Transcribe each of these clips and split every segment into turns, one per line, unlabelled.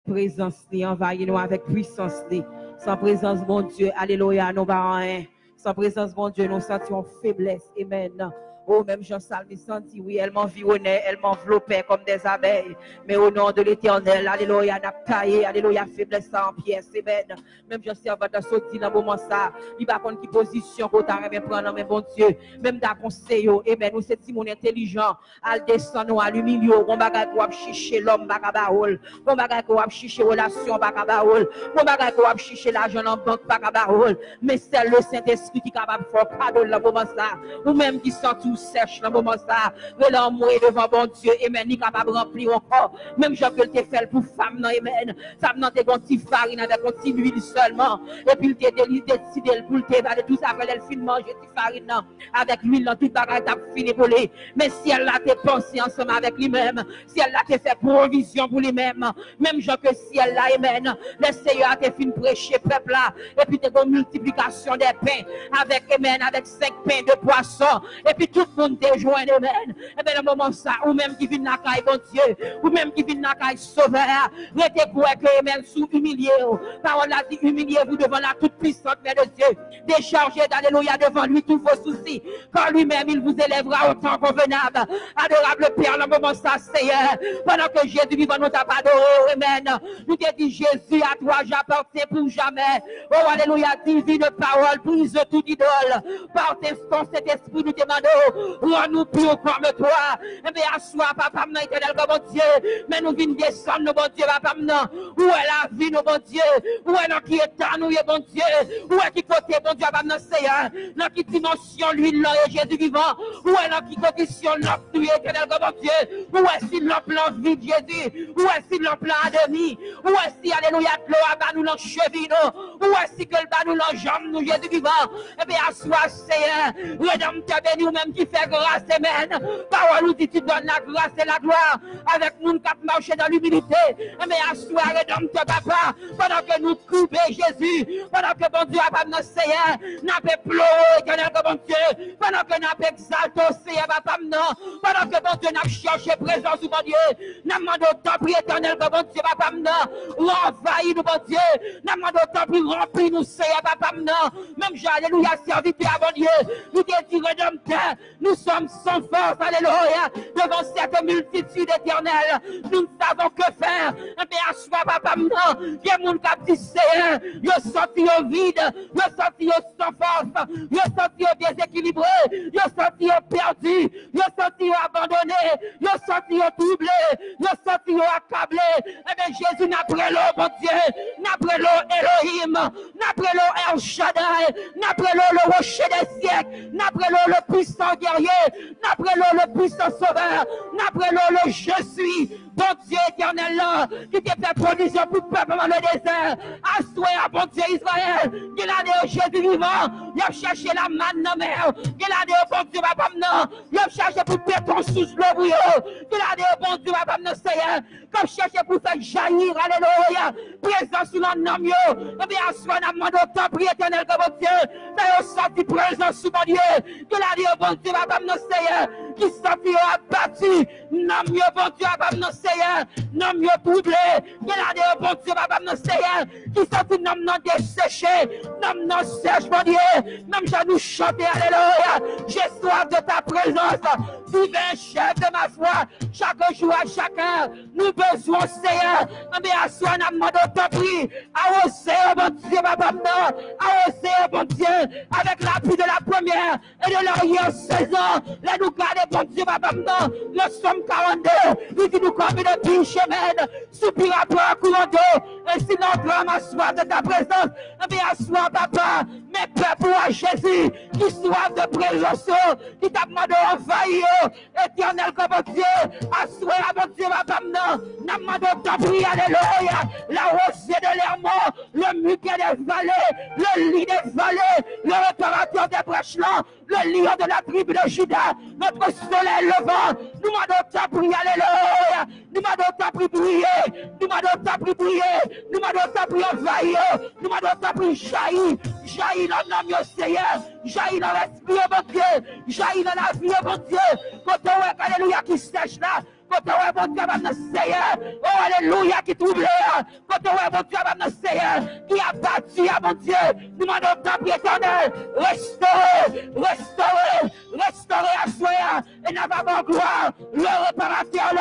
présence, envahis nous avec puissance. Sans présence, mon Dieu, alléluia, nous pas rien. Sans présence, mon Dieu, nous sentions faiblesse. Amen. Oh, même Jean-Salmi senti, oui, elle m'environnait, elle m'enveloppait comme des abeilles. Mais au nom de l'Éternel, alléluia, n'a taillé, alléluia, faiblesse en pièces, amen. Même Jean-Servant a sorti dans le moment ça, il va prendre qui position qu'on t'a même prendre, mais bon Dieu, même d'un conseil, amen, nous c'est mon intelligent, al descend, nous à l'humilier, on bagage pour chicher l'homme, bagabaol, on bagage pour chicher relation, bagabaol, on bagage pour chicher l'argent en banque, bagabaol, mais c'est le Saint-Esprit qui est capable de faire cadeau dans le moment ça, ou même qui sent tout sèche dans le moment ça, l'amour devant bon Dieu, amen, il est capable de remplir encore, même je peux te faire pour femme, non, amen, femme non, t'es une petite farine avec une petite huile seulement, et puis il t'a décidé pour te faire tout ça, après elle finit manger cette farine, non, avec l'huile, dans toute bagage, t'as fini pour lui, mais si elle a tes pensées ensemble avec lui-même, si elle a te fait provision pour lui-même, même je que si elle a, amen, le Seigneur a te fait prêcher, peuple là, et puis t'es une multiplication des pains, avec, amen, avec 5 pains de poisson, et puis tout le monde te joint, amen, et bien, le moment ça, ou même qui vient dans la caille, bon Dieu, ou même qui vient dans la caille, sauveur, restez pour que, amen, sous humilié, parole a dit, humiliez-vous devant la toute puissante mère de Dieu, déchargez d'alléluia devant lui tous vos soucis, quand lui-même il vous élèvera au temps convenable, adorable Père, le moment ça, Seigneur, pendant que Jésus vivant nous t'a pas adoré, amen, nous te dit, Jésus, à toi j'appartiens pour jamais, oh, alléluia, divine parole, brise toute idole, par tes sons, cet esprit, nous demandons, rends-nous purs comme toi, et bien, assois, papa, maintenant, éternel, comme mon Dieu, mais nous venons descendre, nous, bon Dieu, papa, maintenant, où est la vie, nous, bon Dieu, où est notre qui est à nous, bon Dieu, où est qui côté, bon Dieu, papa, maintenant, Seigneur, dans qui dimension, lui, là, et Jésus vivant, où est dans qui condition, l'homme, nous, éternel, comme mon Dieu, où est si l'homme vide, Jésus, où est si l'homme à demi, où est si, alléluia, de l'eau, à bas, nous, l'en cheville, où est si que le bas, nous, l'en jambe, nous, Jésus vivant, et bien, assois, Seigneur, rédempteur béni, ou même qui fait grâce, amen, parole, nous dit, tu donnes la grâce et la gloire, avec nous, qui marcher dans l'humilité, et bien, assois, rédempteur, papa, pendant que nous coupons Jésus, pendant que, bon Dieu, papa, notre Seigneur, n'a pas pleuré, éternel, que bon Dieu, pendant que n'a pas exalté, Seigneur, papa, non, pendant que, bon Dieu, n'a cherché présence, bon Dieu, n'a demandé au temple éternel, que bon Dieu, papa, non, envahit nous, bon Dieu, n'a demandé au temple, rempli nous, Seigneur, papa, non, même j'ai, alléluia, serviteur, bon Dieu, nous te dit, rédempteur, nous sommes sans force, alléluia, devant cette multitude éternelle, nous ne savons que faire, mais à soi, papa, non, il y a mon cap dit, Seigneur, il est sorti au vide, il est sorti sans force, il est sorti déséquilibré, il est sorti perdu, il est sorti abandonné, il est sorti troublé, il est sorti accablé, et bien Jésus n'a pris l'eau, mon Dieu, n'a pris l'eau Elohim, n'a pris l'eau El Shaddai, n'a pris l'eau le rocher des siècles, n'a pris l'eau le puissant guerrier, n'a pris l'eau le puissant sauveur, n'a pris l'eau le je suis, bon Dieu éternel là, qui te fait provision pour le peuple dans le désert, assoyez bon Dieu Israël, il a dit Jésus vivant, il a cherché la manne dans la mer, il a dit bon Dieu papa non, il a cherché pour béton sous le bouillon, il a dit bon Dieu papa non Seigneur, comme cherché pour faire jaillir, alléluia, présence sous l'homme yo, et bien assoyez la main au temple éternel comme bon Dieu, mais au sorti présence sous mon Dieu, il a dit bon Dieu papa non Seigneur, qui sorti abattu, non mieux bon Dieu papa non Seigneur, non mieux troublé, il a dit bon Dieu papa non Seigneur, qui sorti non desséché, non sèche mon Dieu, même je nous chanter, alléluia, j'ai soif de ta présence, divin chef de ma foi, chaque jour à chaque heure, nous besoin Seigneur, mais à soi n'a demandé ton prix, arrosé bon Dieu papa non, arrosé bon Dieu, avec l'appui de la première et de l'arrière saison, là nous garder bon Dieu papa non, le somme 42, il dit nous comme une biche chemin, soupir après un courant d'eau, et si notre âme a soif de ta présence, mais à soi papa, mais peuple à Jésus, qui soif de présence, qui t'a demandé envahir, éternel comme Dieu, à soi mon Dieu papa non, n'a demandé ta prière, alléluia, la rosée de l'air mort, le muquet des vallées, le lit des vallées, le réparateur des brèches là, le lion de la tribu de Judas, notre soleil levant, nous demandons ta prière, alléluia, nous demandons ta prière briller, nous demandons ta prière briller, nous demandons ta prière envahir, nous demandons ta prière jaillir, jaillir dans l'âme, Seigneur, jaillir dans l'esprit, mon Dieu, jaillir dans la vie, mon Dieu, quand on est, alléluia, qui sèche là, Côté ouais, bon Dieu, va nous Seigneur. Oh, alléluia, qui trouble. Côté ouais, bon Dieu, va nous Seigneur. Qui a battu, mon Dieu. Nous demandons ta prière éternelle. Restaurer, restaurer, restaurer à soi. Et n'a pas bon gloire. Le réparateur,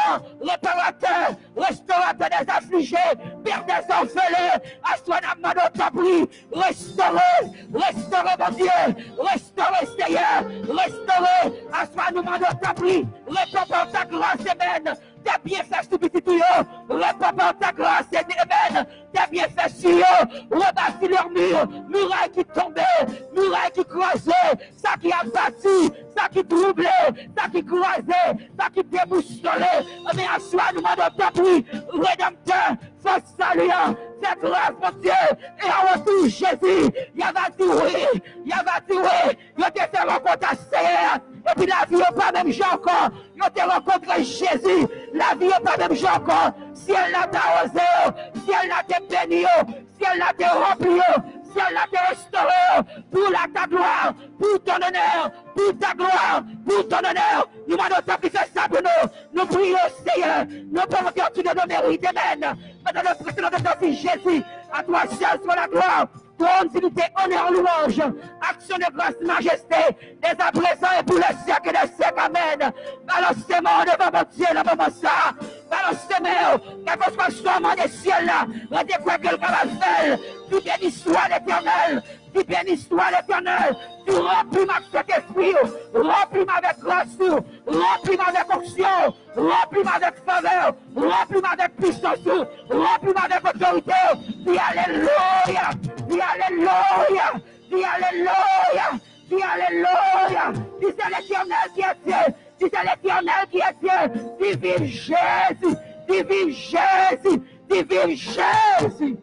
le réparateur, restaurateur des affligés, père des orphelins. À soi, nous demandons ta prière. Restaurer, restaurer, mon Dieu. Restaurer, Seigneur. Restaurer. À soi, nous demandons ta prière. Réponds par ta grâce, Amen. T'as bien fait sur petit tuyau. Réponds par ta grâce, Amen. T'as bien fait sur eux. Rebâtis leur mur. Muraille qui tombait. Muraille qui croisait. Ça qui a battu. Ça qui troublait. Ça qui croisait. Ça qui déboussolait. Mais à soi, nous demandons ta prière. Rédempteur. Force saluant. Fais grâce, mon Dieu. Et en retour, Jésus. Il va dire oui. Il va dire oui. Il te fait rencontrer Seigneur. Et puis la vie n'est pas même genre encore. Il te rencontré Jésus. La vie n'est pas même genre encore. Si elle l'a arrosé, si elle l'a béni, si elle l'a rempli, si elle l'a restauré, pour ta gloire, pour ton honneur, pour ta gloire, pour ton honneur. Nous demandons ta qui fait ça pour nous. Nous prions, Seigneur. Nous pouvons faire tout de nos mérites. Amen. Maintenant, le précédent de ton fils Jésus, à toi seul soit la gloire. Trône, dignité, honneur, louange, action de grâce, majesté, dès à présent et pour le siècle des siècles, amen. Balancez-moi devant mon Dieu, le moment ça. Balancez-moi, quel que soit le sommement des ciels là, rendez quoi que le va faire. Tu bénis soit l'éternel, tu bénis soit l'éternel. Tu remplis ma Saint-Esprit, remplis-moi avec grâce, remplis-moi avec onction, remplis-moi avec faveur, remplis-moi avec puissance, remplis-moi avec autorité. Dis alléluia, dis alléluia, dis alléluia, dis alléluia. Dis c'est l'éternel qui est Dieu, dis c'est l'éternel qui est Dieu. Dis vive Jésus, dis vive Jésus, dis vive Jésus.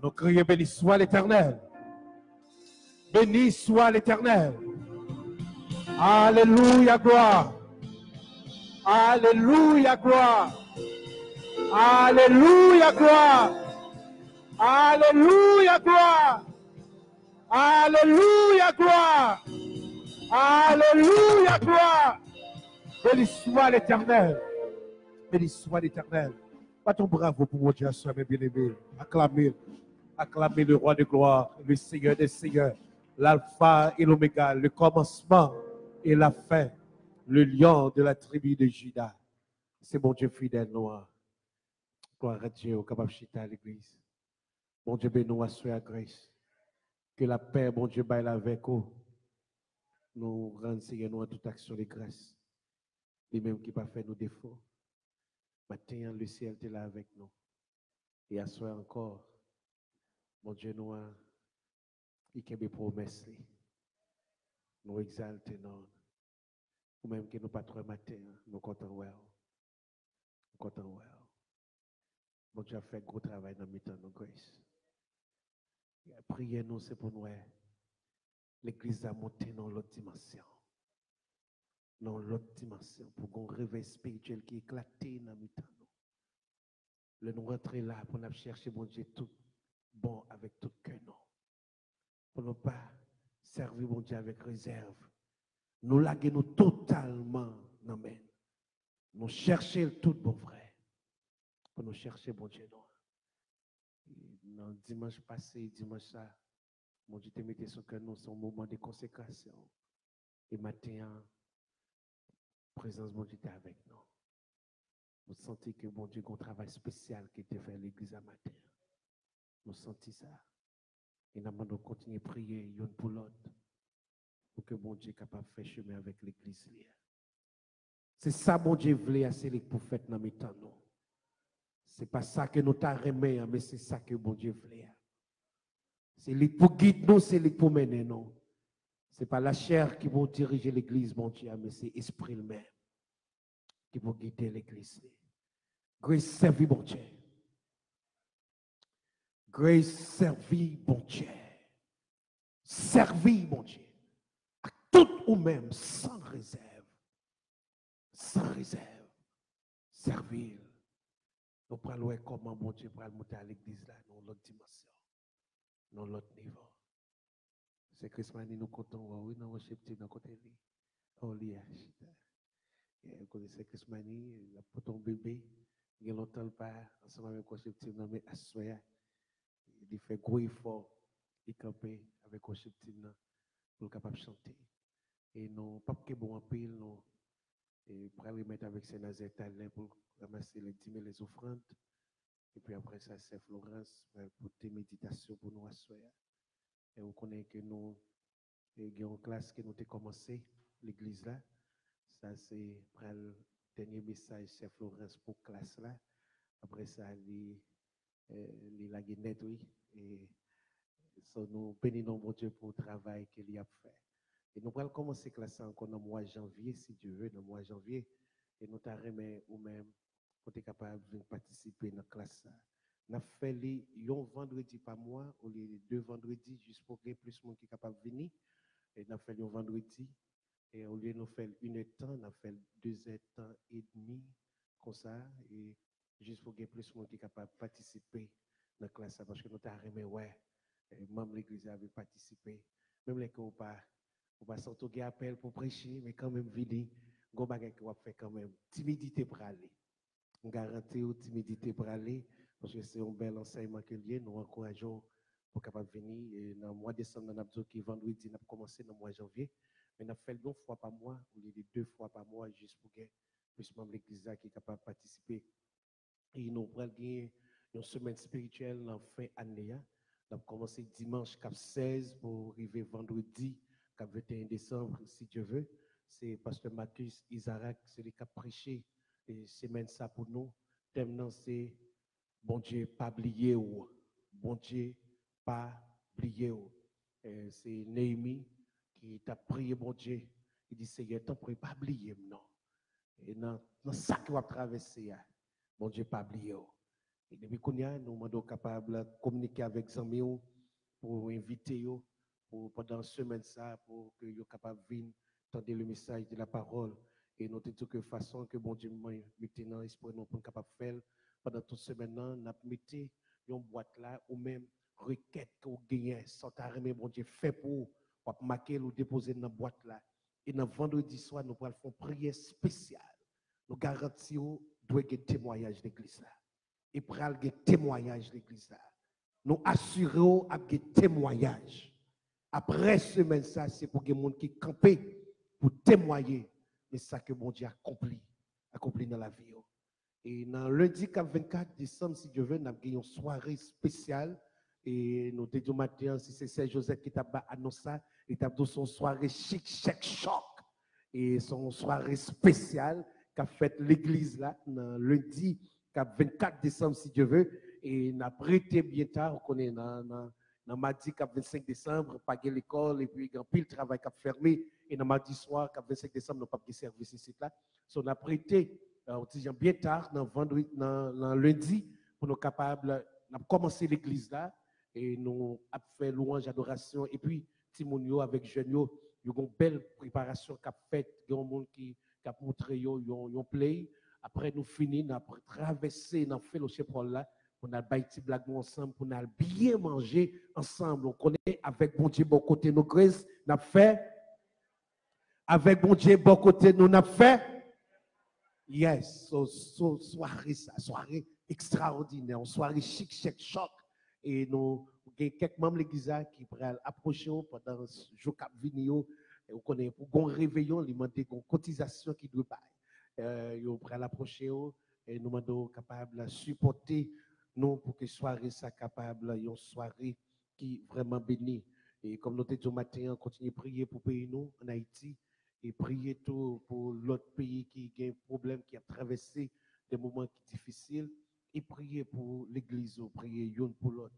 Nous crions, béni soit l'Éternel. Béni soit l'Éternel. Alléluia, gloire. Alléluia, gloire. Alléluia, gloire. Alléluia, gloire. Alléluia, gloire. Alléluia, gloire. Béni soit l'Éternel. Béni soit l'Éternel. Battons bravo pour mon Dieu, mes bien-aimés. Acclamez. Acclamez le roi de gloire, le Seigneur des seigneurs, l'alpha et l'oméga, le commencement et la fin, le lion de la tribu de Juda. C'est mon Dieu fidèle, noir. Gloire à Dieu, au capable chita à l'église. Mon Dieu, bénis-nous à soi à grâce. Que la paix, mon Dieu, baille avec nous. Nous rendre, Seigneur, nous en toute action de grâce. Les mêmes qui pas fait nos défauts. Matin, le ciel est là avec nous. Et à soi encore. Mon Dieu, nous avons des promesses. Nous exaltons. Ou même que nous pas trop matin, nous comptons well. Nous comptons well. Mon Dieu a fait un gros travail dans le temps de grâce. Priez nous, c'est pour nous. L'église a monté dans l'autre dimension. Dans l'autre dimension. Pour qu'on réveil spirituel qui éclaté dans le temps. Le nous rentrer là pour nous chercher, mon Dieu, tout bon avec tout cœur, non. Pour ne pas servir mon Dieu avec réserve. Nous laguer nous totalement, non mais. Nous chercher le tout bon vrai. Pour nous chercher mon Dieu, non. Dans dimanche passé, dimanche ça, mon Dieu te mettait sur cœur, nous, son moment de consécration. Et maintenant, présence mon Dieu était avec nous. Nous sentons que mon Dieu a un travail spécial qui était fait à l'église à matin. Nous sentons ça. Et nous allons continuer à prier l'un pour l'autre pour que mon Dieu soit capable de faire chemin avec l'église. C'est ça mon Dieu voulait, c'est les prophètes dans mes temps. Ce n'est pas ça que nous t'arrêtons, mais c'est ça que mon Dieu voulait. C'est lui pour guider nous, c'est lui pour mener nous. Ce n'est pas la chair qui va diriger l'église, mon Dieu, mais c'est l'esprit même qui va guider l'église. Grace servie, mon Dieu. Grace servie, mon Dieu. Servie, mon Dieu. À tout ou même, sans réserve. Sans réserve. Servir. Nous prenons comment, mon Dieu, pour monter à l'église là, dans l'autre dimension. Dans l'autre niveau. C'est Christmas, nous comptons, oui, nous worship team dans côté lui. Oh, lui, vous connaissez Christmas, il a pour ton bébé, il y a longtemps pas, ensemble avec worship team, mais à soya, il fait gros effort, il campait avec worship team pour capable chanter. Et nous, pas que bon en pile, nous, et pour aller mettre avec Saint-Nazaire talent pour ramasser les 10 000 les offrandes. Et puis après ça, c'est Florence pour tes méditations pour nous asseoir. Et on connaît que nous, il y a une classe que nous avons commencé, l'église là. Ça, c'est pour le dernier message, c'est Florence pour classe là. Après ça, il a net, oui. Et so, nous bénissons mon Dieu pour le travail qu'il a fait. Et nous allons commencer classe encore dans le mois de janvier, si Dieu veut, dans le mois de janvier. Et nous t'arrêtons ou même pour être capable de participer dans la classe. Nous avons fait un vendredi par mois, ou les 2 vendredis, juste pour que plus de monde qui est capable de venir. Et nous avons fait un vendredi. Et au lieu de nous faire 1 heure de temps, nous avons fait 2 heures de temps et demi, comme ça. Et juste pour que plus de monde qui est capable de participer dans la classe. Parce que nous avons ouais, même l'église avait participé. Même les qu'on pas. On va sortir un appel pour prêcher, mais quand même, venir, on va faire quand même timidité pour aller. On garantit aux timidité pour aller, parce que c'est un bel enseignement que lié. Nous encourageons pour capable venir. Et dans le mois de décembre, nous avons dit que vendredi, nous avons commencé dans le mois de janvier. Mais nous avons fait 2 fois par mois, ou les 2 fois par mois, juste pour que plus de membres de l'église qui est capable de participer. Et nous avons gagné une semaine spirituelle en fin d'année. Nous avons commencé dimanche 16 pour arriver vendredi 21 décembre, si Dieu veut. C'est Pasteur Marcus Isaac, celui qui a prêché et semaine ça pour nous. Thème c'est bon Dieu pas oublier ou bon Dieu pas oublier ou. C'est Néhémie qui t'a prié bon Dieu. Il dit Seigneur, tant pour pas oublier non. Et dans ça que va traverser, bon Dieu pas oublier. Et depuis qu'on y a, nous sommes capables de communiquer avec les amis pour inviter eux pour pendant une semaine ça pour que soient capables de venir entendre le message de la parole. Et nous avons que façon que bon Dieu maintenant esprit nous pour capable de faire pendant toute semaine nous avons mis une boîte là ou même requête que vous gagnez sans t'arrêter bon Dieu fait pour marquer ou déposer dans la boîte là. Et dans vendredi soir nous allons faire une prière spéciale. Nous garantissons doit y témoignage de l'église là. Et pour aller témoignage de l'église là. Nous assurons avec des témoignages. Après semaine ça, c'est pour que les gens qui campent pour témoigner de ça que mon Dieu a accompli dans la vie. Et dans lundi 24 décembre, si Dieu veut, nous avons une soirée spéciale. Et nous avons dit matin, si c'est Saint Joseph qui t'a annoncé ça, il t'a dit son soirée chic, chèque, choc. Et son soirée spéciale qu'a fait l'église là, dans lundi 24 décembre, si Dieu veut. Et nous avons prêté bien tard, on connaît dans mardi 25 décembre, pas de l'école, et puis il y a pile travail qui a fermé. Et dans mardi soir, 25 décembre, nous n'avons pas de service ici là. Donc, on a prêté, on dit bien tard, dans vendredi, dans lundi, pour nous capables, nous avons commencé l'église là, et nous avons fait louange, adoration, et puis, Timonio avec Jeunio, il y a une belle préparation qu'a faite, il y a un monde qui a montré, un play. Après, nous finissons, nous avons traversé dans le fellowship là, on a baïti blague ensemble, on a bien mangé ensemble. On connaît avec bon Dieu, bon côté nos grâces, nous avons fait. Avec bon Dieu, bon côté nous avons fait. Yes, soirée extraordinaire, une soirée chic, chèque, choc. Et nous, il y a quelques membres de l'église qui pourraient approcher pendant le jour cap vidéo. Vous connaissez, pour un réveillon, ils demandent une cotisation qui doit payer. Ils pourraient l'approcher et nous demandons capables de supporter nous pour que soirée soit capable, une soirée qui vraiment bénie. Et comme nous avons dit au matin, on continue à prier pour pays nous en Haïti et prier tout pour l'autre pays qui a un problème, qui a traversé des moments difficiles et prier pour l'église, prier l'un pour l'autre.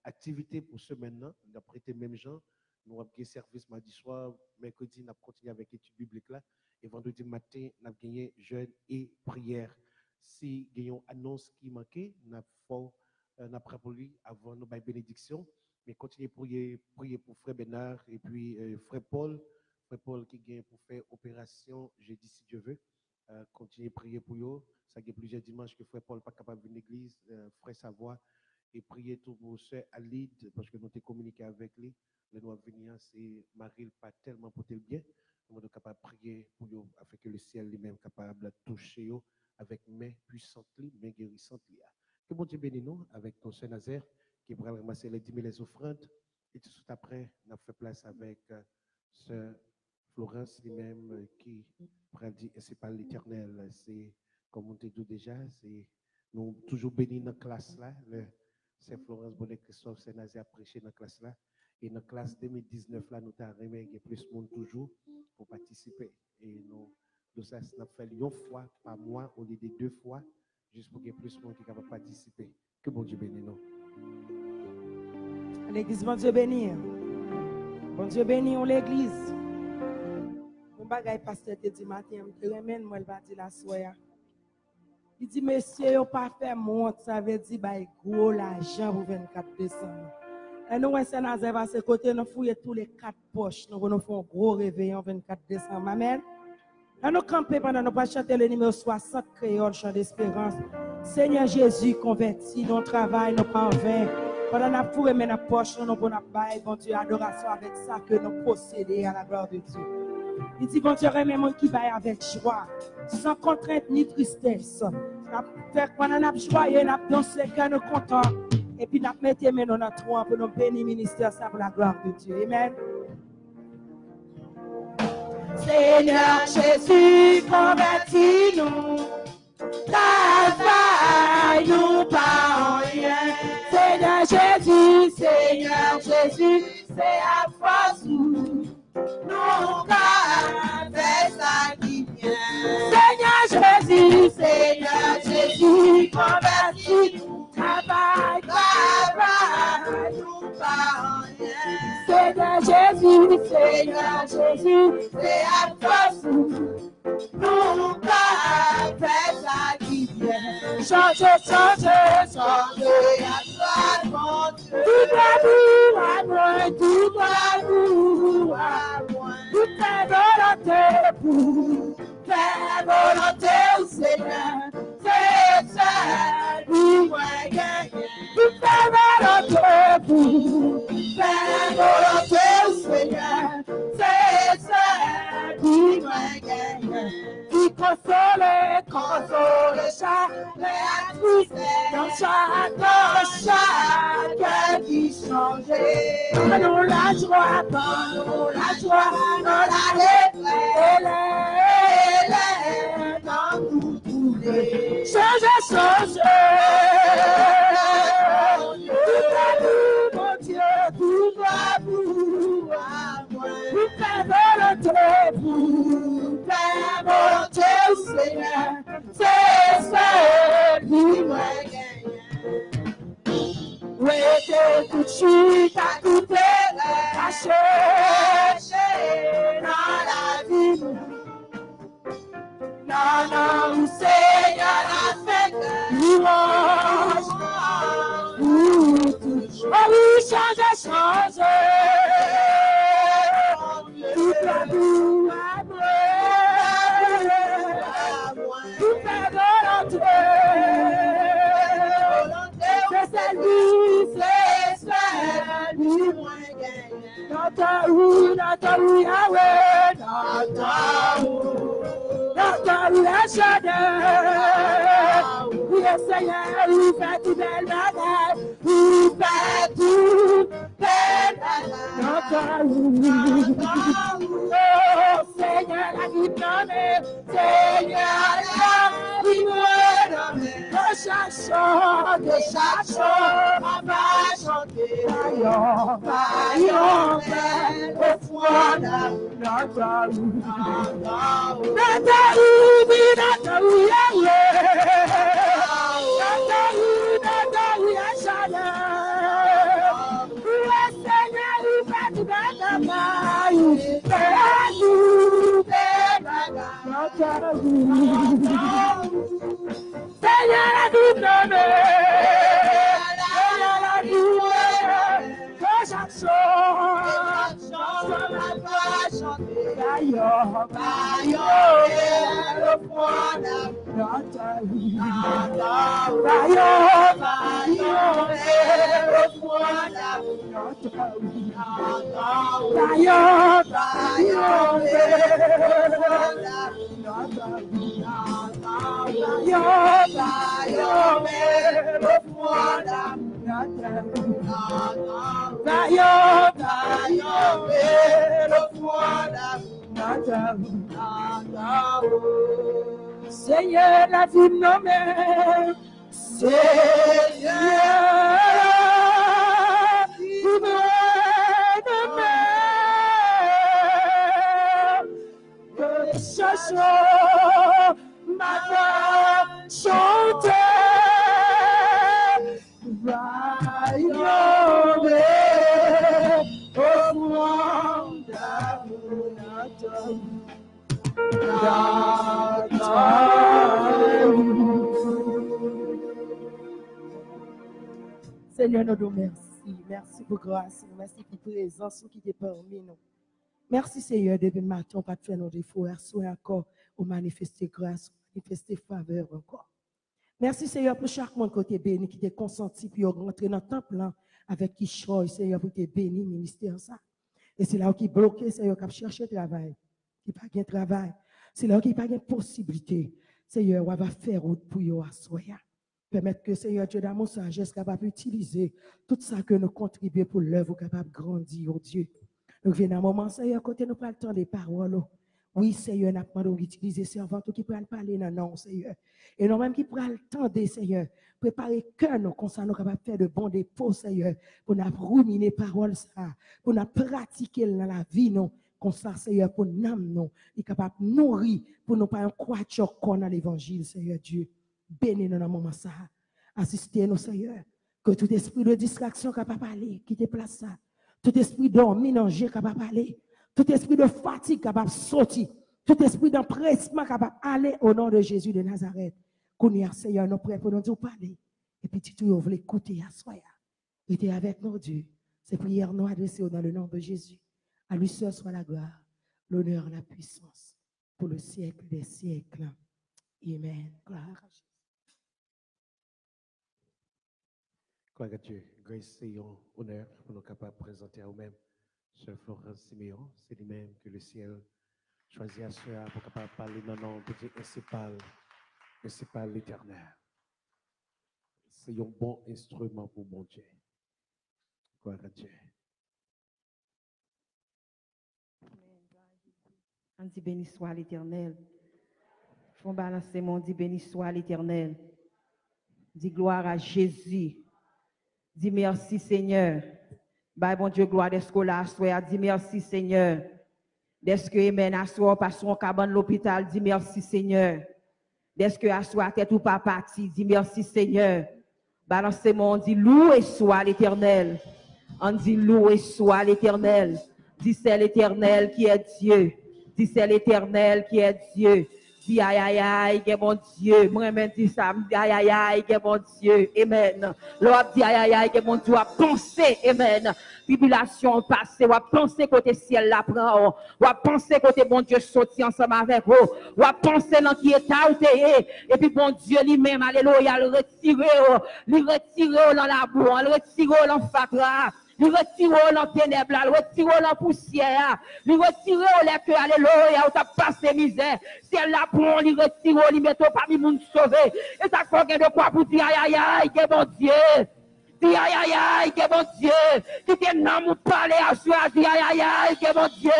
Activité pour ce maintenant, on a prêté même gens. Nous avons gagné service mardi soir, mercredi, nous avons continué avec l'étude biblique là. Et vendredi matin, nous avons gagné jeûne et prière. Si nous avons une annonce qui manquait, nous avons pris pour lui avant nos bénédictions. Mais continuez à prier pour Frère Bernard et puis Frère Paul qui vient pour faire opération jeudi si Dieu veut. Continuez à prier pour eux. Ça fait plusieurs dimanches que Frère Paul n'est pas capable de venir à l'église, Frère Savoie, et prier tout pour Sœur Alide, parce que nous avons communiqué avec lui. Le nous venir, c'est Marie pas tellement pour le bien. Nous sommes capables de prier pour eux, afin que le ciel lui-même capable de toucher eux avec main puissante, main guérissante. Que bon Dieu bénisse nous avec ton Saint Nazaire qui pourra ramasser les 10 000 les offrandes. Et tout de suite après, nous fait place avec Sœur Florence lui-même qui pourra dire, c'est pas l'Éternel, c'est comme on te dit déjà, c'est nous toujours bénis dans la classe là. C'est Florence Bonnet Christophe Saint-Nazaire a prêché dans la classe là. Et dans la classe 2019 là, nous avons remis plus de monde toujours pour participer. Et nous ça fait une fois par mois au lieu de 2 fois, juste pour qu'il y ait plus de monde qui est capable de participer. Que bon Dieu bénisse nous.
L'église, bon Dieu béni. Bon Dieu béni, l'église. Mon bagage pasteur te dit matin, je te remène, moi, il va dire la soya. Il dit, monsieur, vous pas fait monte, ça veut dire, bah, gros l'argent pour 24 décembre. Et nous, à Saint-Nazaire, à ce côté, nous fouillons tous les 4 poches, nous faisons un gros réveillon 24 décembre. Amen. Et nous campons pendant nous pas chanter le numéro 60 créole, chant d'espérance. Seigneur Jésus, converti, nos travail, nos pas en vain. Pendant nous fouillons dans nos poches, nous pour nous bailler, bon Dieu, adoration avec ça que nous possédons à la gloire de Dieu. Il dit, bon Dieu, remets-moi qui baille avec joie, sans contrainte ni tristesse. Pendant nous joyeux, nous dansons, nous sommes contents. Et puis nous mettons dans notre roi pour nous bénir ministère ça pour la gloire de Dieu. Amen. Seigneur Jésus, convertis-nous. Travaille-nous pas en rien. Seigneur Jésus, c'est à force nous. Nous fait ça qui vient. Seigneur Jésus, convertis-nous. Travaille-nous pas en rien. Seigneur Jésus, c'est à force nous. Nous fait ça qui vient. Changer à toi, mon Dieu. Tout à moi, tout à moi. Toute ta volonté pour faire volonté au Seigneur. C'est ça, oui, toute ta volonté pour faire volonté au Seigneur. C'est ça, oui, qui console chaque tristesse, dans chaque vie changée. Donne-nous la joie, dans la détresse, dans nous trouver. Changer. Tout à nous, mon Dieu, tout à vous, pour faire volonté, pour faire volonté au Seigneur. C'est ça, lui, moi, oui, c'est tout de suite à tout caché dans la vie. Non, Seigneur a fait louange. Oh oui, change. Tout à vous, à moi. Tout fait volonté. C'est lui, moi gagne. Notre Yahweh, notre Seigneur. Oui, Seigneur, il fait tout belle bagaille. Il fait tout belle bagaille. Oh, Seigneur, la vie nommée. Seigneur, la vie nommée. De chaque chant, on va chanter. Vaillant, au fond de notre Seigneur, la vie nommée. Chaque chose, le point de notre vie. Seigneur, la vie nommée, Seigneur, vie nommée, que chanson ma voix chanter, va nommer au monde d'amour. Seigneur, nous te merci. Merci pour grâce. Merci pour présence qui est parmi nous. Merci, Seigneur, depuis le matin, pas de faire nos défauts. Sois encore au manifester grâce, manifester faveur encore. Merci, Seigneur, pour chaque monde côté béni qui est consenti pour rentrer dans le temple avec qui choix, Seigneur, pour te bénir, ministère ça. Et c'est là qui est bloqué, Seigneur, qui cherche travail, qui n'a pas de travail. C'est là qui n'a pas de possibilité. Seigneur, on va faire route pour vous asseoir. Permettre que Seigneur Dieu d'amour sagesse capable d'utiliser tout ça que nous contribuons pour l'œuvre capable de grandir, oh Dieu. Nous venons à un moment, Seigneur, côté nous pas le temps des paroles. Oui, Seigneur, nous avons utiliser servant qui pourra parler dans non, Seigneur. Et nous même qui pourra le temps des Seigneur, préparer cœur nous comme ça nous capable de faire de bons dépôts, Seigneur, pour nous ruminer paroles ça, pour nous pratiquer dans la vie nous. Comme ça, Seigneur, pour nous, nous, est capable de nourrir, pour nous pas un croire qu'on a l'évangile, Seigneur Dieu. Bénis-nous dans le moment ça. Assistez-nous, Seigneur. Que tout esprit de distraction capable de parler, quitte place ça. Tout esprit d'emménager capable de parler. Tout esprit de fatigue capable de sortir. Tout esprit d'empressement capable d'aller au nom de Jésus de Nazareth. Qu'on y a, Seigneur, nous prêts pour nous dire parler. Et puis, tu veux écouter à soi. Restez avec nous, Dieu. Ces prières nous adressées dans le nom de Jésus. À lui seul soit la gloire, l'honneur, la puissance pour le siècle des siècles. Amen. Gloire à Jésus.
Gloire à Dieu. Grâce et honneur pour nous capables de présenter à nous-mêmes. Sœur Florence Siméon, c'est lui-même que le ciel choisit à soi pour capable de parler dans le nom de Dieu principal l'éternel. C'est un bon instrument pour mon Dieu. Gloire à Dieu.
On dit béni soit l'Éternel. Faut balancer mon dit béni soit l'Éternel. Dis gloire à Jésus. Dis merci Seigneur. Bye bon Dieu gloire d'être là soir. Dis merci Seigneur. D'être que amen à soir parce qu'on cabane l'hôpital. Dis merci Seigneur. D'être que à soir tête ou pas parti. Dis merci Seigneur. Balancez mon dit loué soit l'Éternel. On dit loué soit l'Éternel. Dis c'est l'Éternel qui est Dieu. Dis c'est l'Éternel qui est Dieu. Dis aïe aïe aïe, que mon Dieu. Moi-même dis ça, aïe aïe aïe, que mon Dieu. Amen. L'on dit aïe aïe aïe, que mon Dieu a pensé. Amen. Tribulation passée, ou a pensé côté ciel la prend, ou a pensé côté bon Dieu sorti ensemble avec vous, ou a pensé dans qui est et puis bon Dieu lui-même, alléluia, le retirer dans la boue, le retirer dans le fatra. Lui retire dans ténèbres, lui retire dans poussière, lui retire les que alléluia, où t'as passé misère. Si elle la prend, lui retire, lui met parmi moun sauvé. Et ça fait de quoi pour dire aïe aïe aïe, que bon Dieu. Dis aïe aïe aïe, que bon Dieu. Si t'es non ou parler à soi, dis aïe aïe aïe, que bon Dieu.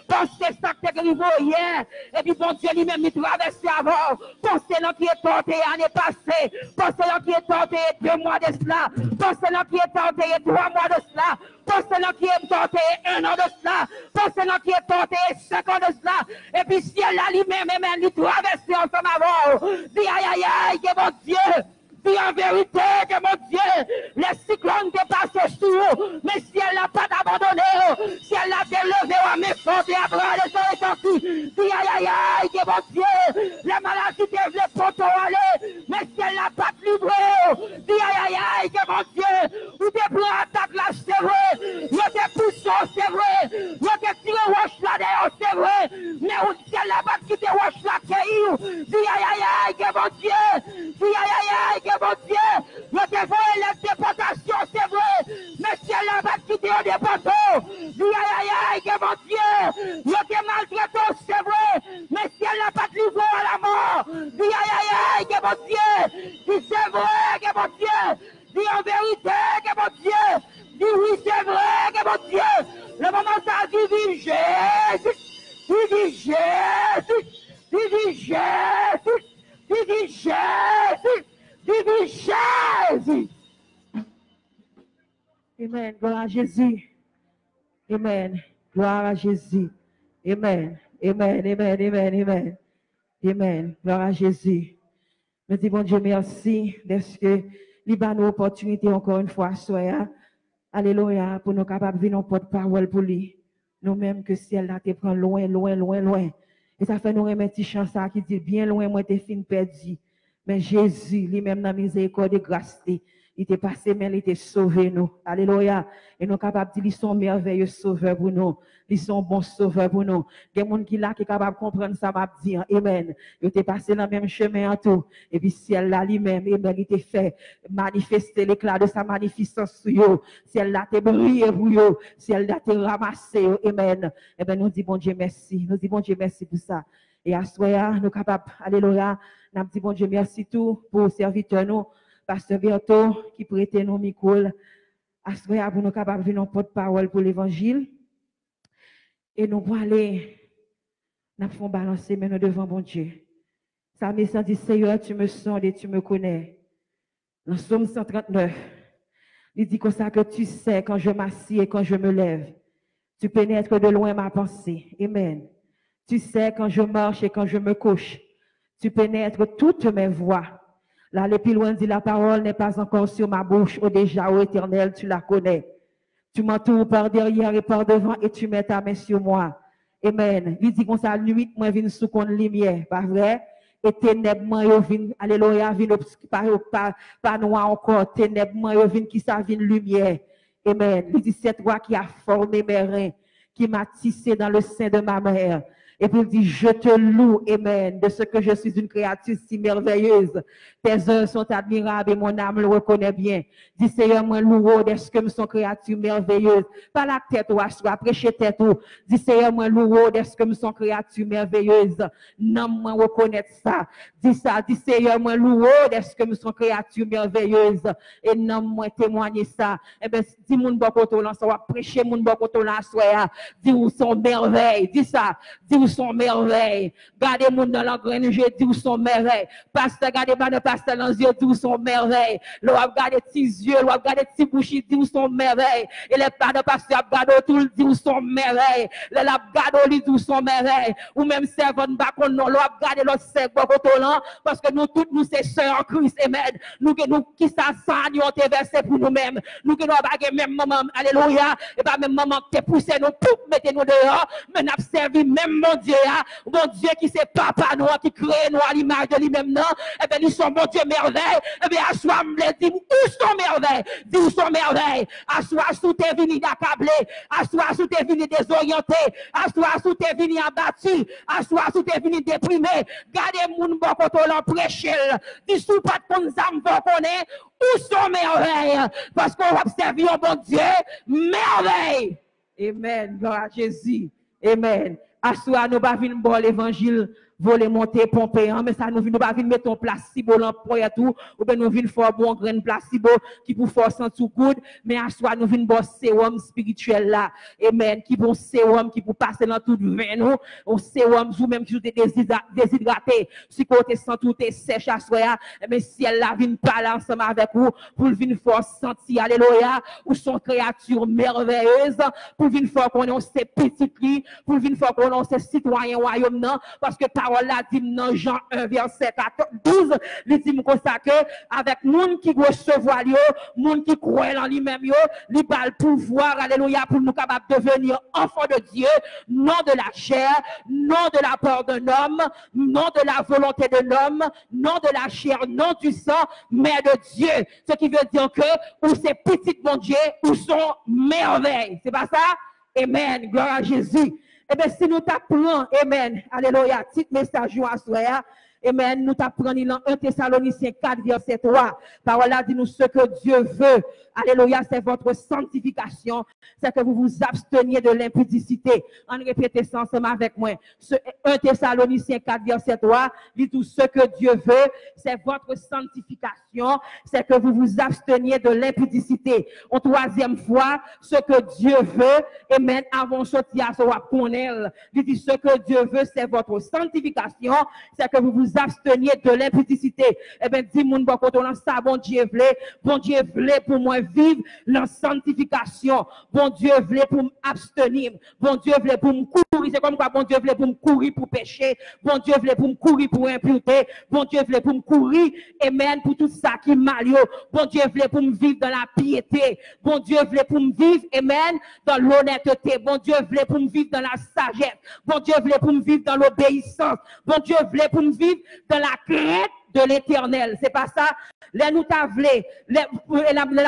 Pensez ça que t'es arrivé hier. Et puis bon Dieu lui-même, il traverse avant. Pensez dans qui est tenté l'année passée. Pensez dans qui est tenté 2 mois de cela. Pensez dans qui est tenté 3 mois de cela. Pensez dans qui est tenté 1 an de cela. Pensez dans qui est tenté 5 ans de cela. Et puis si elle a lui-même, il traverse ensemble avant. Dis aïe aïe aïe, que bon Dieu. Dis en vérité que mon Dieu, les cyclones dépassent sur vous, mais si elle n'a pas abandonné, si elle l'a délevé à mes forces et à bras, les gens sont sortis. Dis aïe aïe aïe, que mon Dieu, les maladies devaient pour aller, mais si elle n'a pas livré, dis aïe aïe aïe, que mon Dieu, ou des plans attaquent là, c'est vrai, ou des poussons, c'est vrai, ou des tirés roches là derrière, c'est vrai, mais si elle n'a pas quitté roche là, dis aïe aïe aïe, que mon Dieu, dis aïe aïe aïe, que mon Dieu, je te vois les que mon Dieu, je t'ai maltraité, c'est vrai, mais si elle n'a pas de livré à la mort, dis aïe aïe aïe, que mon Dieu, dis c'est vrai, que mon Dieu, dis en vérité, que mon Dieu, dis oui, c'est vrai, que mon Dieu, le moment ça dit Jésus, dis Jésus, dis Jésus, dis Jésus, dis Jésus. Amen, gloire à Jésus. Amen. Gloire à Jésus. Amen. Amen. Amen. Amen. Amen. Amen. Gloire à Jésus. Je dis, bon Dieu, merci parce que il y a une opportunité encore une fois, soya. Alléluia, pour nous capables de venir porte-parole pour lui. Nous-mêmes que ciel là te prend loin, loin, loin, loin. Et ça fait nous remettre petit chant ça qui dit bien loin, moi t'es fin perdu. Mais Jésus, lui-même dans miséricorde et grâce, il t'est passé, mais il t'a sauvé nous. Alléluia. Et nous sommes capables de dire, ils sont merveilleux sauveurs pour nous. Ils sont bons sauveurs pour nous. Il y a des gens qui là qui sont capables de comprendre ça, m'a dit. Amen. Il t'est passé dans le même chemin en tout. Et puis, ciel là lui-même, amen, il t'a fait manifester l'éclat de sa magnificence sur eux. Ciel là t'a brillé pour eux. Ciel là t'a ramassé. Amen. Et bien, nous disons, bon Dieu, merci. Nous disons, bon Dieu, merci pour ça. Et à ce moment-là, nous sommes capables, alléluia, nous disons, bon Dieu, merci tout pour le serviteur nous. Pasteur Berthaud, qui prête nos micros, à ce moment-là, pour nous capables de venir en porte-parole pour l'évangile. Et nous allons aller, nous allons balancer, mais nous devant bon Dieu. Ça me dit, Seigneur, tu me sondes et tu me connais. Dans Psaume 139, il dit comme ça que tu sais quand je m'assieds et quand je me lève. Tu pénètres de loin ma pensée. Amen. Tu sais quand je marche et quand je me couche. Tu pénètres toutes mes voies. Là, le plus loin dit la parole n'est pas encore sur ma bouche. Oh, déjà, ô Éternel, tu la connais. Tu m'entoures par derrière et par devant et tu mets ta main sur moi. Amen. Il dit comme ça, nuit, moi, viens sous con lumière. Pas vrai? Et ténèbres, moi, viens, alléluia, viens pas noir encore. Ténèbres, moi, viens qui ça, viens lumière. Amen. Il dit, c'est toi qui as formé mes reins, qui m'a tissé dans le sein de ma mère. Et puis il dit, je te loue, amen, de ce que je suis une créature si merveilleuse. Tes œuvres sont admirables et mon âme le reconnaît bien. Dis, Seigneur, moi, loué d'est-ce que je suis une créature merveilleuse. Pas la tête ou à prêcher tête ou. Dis, Seigneur, moi, loué d'est-ce que je suis une créature merveilleuse. Non, moi, reconnaître ça. Dis ça, dis, Seigneur, moi, loué d'est-ce que je suis une créature merveilleuse. Et non, moi, témoigner ça. Eh bien, dis, mon bokoto là, ça va prêcher mon bokoto là, soya. Dis, où sont merveilles. Dis ça. Dis, où sont merveilles. Gardez mon dans l'engrenage, dis, où sont merveilles. Pasteur, gardez pas de pasteur dans les yeux, dis, où sont merveilles. L'on va garder petits yeux, l'on va garder petits bouchis, dis, où sont merveilles. Et les pas de pasteur, gardez tout, dis, où sont merveilles. Les lab, gardez, dis, où sont merveilles. Ou même servant, bakon, non, l'on va garder l'autre servant, parce que nous, toutes, nous, c'est sœurs en Christ, amen. Nous, qui ça, nous, on versé pour nous-mêmes. Nous, qui nous, avons même maman, alléluia, et pas même maman, qui poussé nous, pour mettre nous dehors, mais nous servi même mon Dieu qui c'est papa nous, qui crée nous à l'image de lui-même, non, et bien, ils sont mon Dieu merveille, et bien, à soi, me dit, où sont merveilles, dis où sont merveilles, à soi, sous tes vignes d'accablé, à soi, sous tes vignes désorienté, à soi, sous tes vignes abattues, à soi, sous tes vignes déprimées, gardez mon bon côté l'en prêcher, dis sous pas de ton âme, vous connaissez, où sont merveilles, parce qu'on va observer un bon Dieu, merveille. Amen, gloire à Jésus, amen. À soi, nous pas venir boire l'évangile, voler, monter, pomper, mais ça nous pas venir mettre un placebo l'emploi et tout, ou bien nous venir faire bon grain placebo qui pour force en tout coude, mais à soi, nous venir boire sérum spirituel là, amen, qui bon sérum qui pour passer dans tout vin nous, un sérum ou même qui vous déshydraté, si côté sans tout est sèche à soi, mais si elle la vient parler ensemble avec vous, pour venir force sentir, alléluia, ou son créature merveilleuse, pour venir faire qu'on ait ces petites lits, pour venir faire qu'on ait ces citoyens royaume non, parce que parole là dit dans Jean 1 verset 12, il dit comme ça que avec monde qui recevoir yo, monde qui croit en lui-même yo, il a le pouvoir, alléluia, pour nous capable de devenir enfants de Dieu, non de la chair, non de la peur d'un homme, non de la volonté de l'homme, non de la chair, non du sang, mais de Dieu. Ce qui veut dire que où ces petites mon Dieu, où sont merveilles. C'est pas ça? Amen. Gloire à Jésus. Eh bien, si nous t'appelons, amen, alléluia, petit message à soi, Amen. Nous t'apprenons dans 1 Thessaloniciens 4, verset 3. Parole là dit nous ce que Dieu veut. Alléluia, c'est votre sanctification. C'est que vous vous absteniez de l'impudicité. En répétez ça ensemble avec moi. 1 Thessaloniciens 4, verset 3 dit tout ce que Dieu veut. C'est votre sanctification. C'est que vous vous absteniez de l'impudicité. En troisième fois, ce que Dieu veut. Amen. Avant sortir à ce qu'on elle. Il dit ce que Dieu veut, c'est votre sanctification. C'est que vous vous absteniez de l'impudicité. Eh bien, dis-moi, ça, bon Dieu voulait pour moi vivre la sanctification. Bon Dieu voulait pour m'abstenir. Bon Dieu voulait pour me courir. C'est comme quoi bon Dieu voulait pour me courir pour pécher. Bon Dieu voulait pour me courir pour impureté. Bon Dieu voulait pour me courir, amen, pour tout ça qui mal. Bon Dieu voulait pour me vivre dans la piété. Bon Dieu voulait pour me vivre, amen, dans l'honnêteté. Bon Dieu voulait pour me vivre dans la sagesse. Bon Dieu voulait pour me vivre dans l'obéissance. Bon Dieu voulait pour me vivre dans la crainte de l'Éternel. C'est pas ça. Là, nous t'avlé, la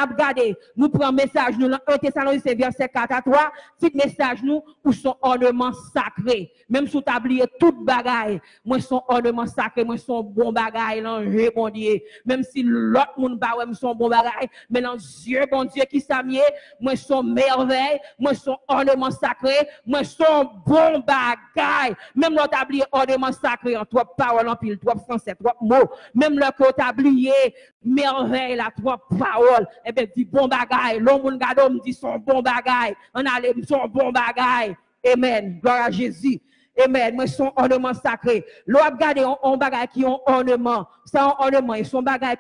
regarder. Nous prenons message, nous, 1 Thessaloniciens verset 4 à 3, petit message, nous, où son ornement sacré. Même si tu as oublié toute bagaille, moi, son ornement sacré, moi, son bon bagaille, l'ange, bon Dieu. Même si l'autre monde, bah, ouais, son bon bagaille, mais dans Dieu, bon Dieu, qui s'amie, moi, son merveille, moi, son ornement sacré, moi, son bon bagaille. Même l'autre a oublié ornement sacré, en trois paroles, en pile, trois français, trois mots. Même le côté a oublié merveille, la trois paroles, eh bien, dit bon bagaille. L'homme me dit son bon bagaille. On a son bon bagaille. Amen. Gloire à Jésus. Amen. Moi, son ornement sacré. L'on regarde un bagaille qui ont ornement. Ça, un ornement. Et son bagaille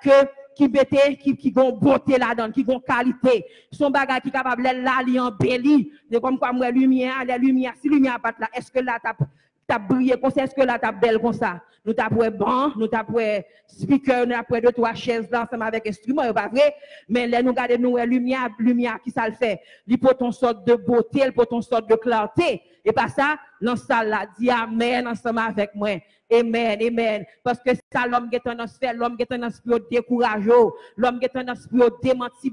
qui bête, qui ont beauté là-dedans, qui ont qualité. Son bagaille qui est capable de l'allier en belli. C'est comme quoi, moi, lumière, si lumière pas là, est-ce que là, t'as brillé comme ça, est-ce que là, t'as belle comme ça? Nous t'avons banc, nous t'avons speaker, nous avons 2-3 chaises là ensemble avec instruments, c'est pas vrai. Mais là, nous regardons nous lumière qui ça le fait. Il pour ton sorte de beauté, pour ton sorte de clarté. Et pas ça, dans ça là, dit amen ensemble avec moi. Amen, amen. Parce que ça, l'homme qui est tendance faire, l'homme qui est tendance pour décourager, l'homme qui est tendance pour démentir,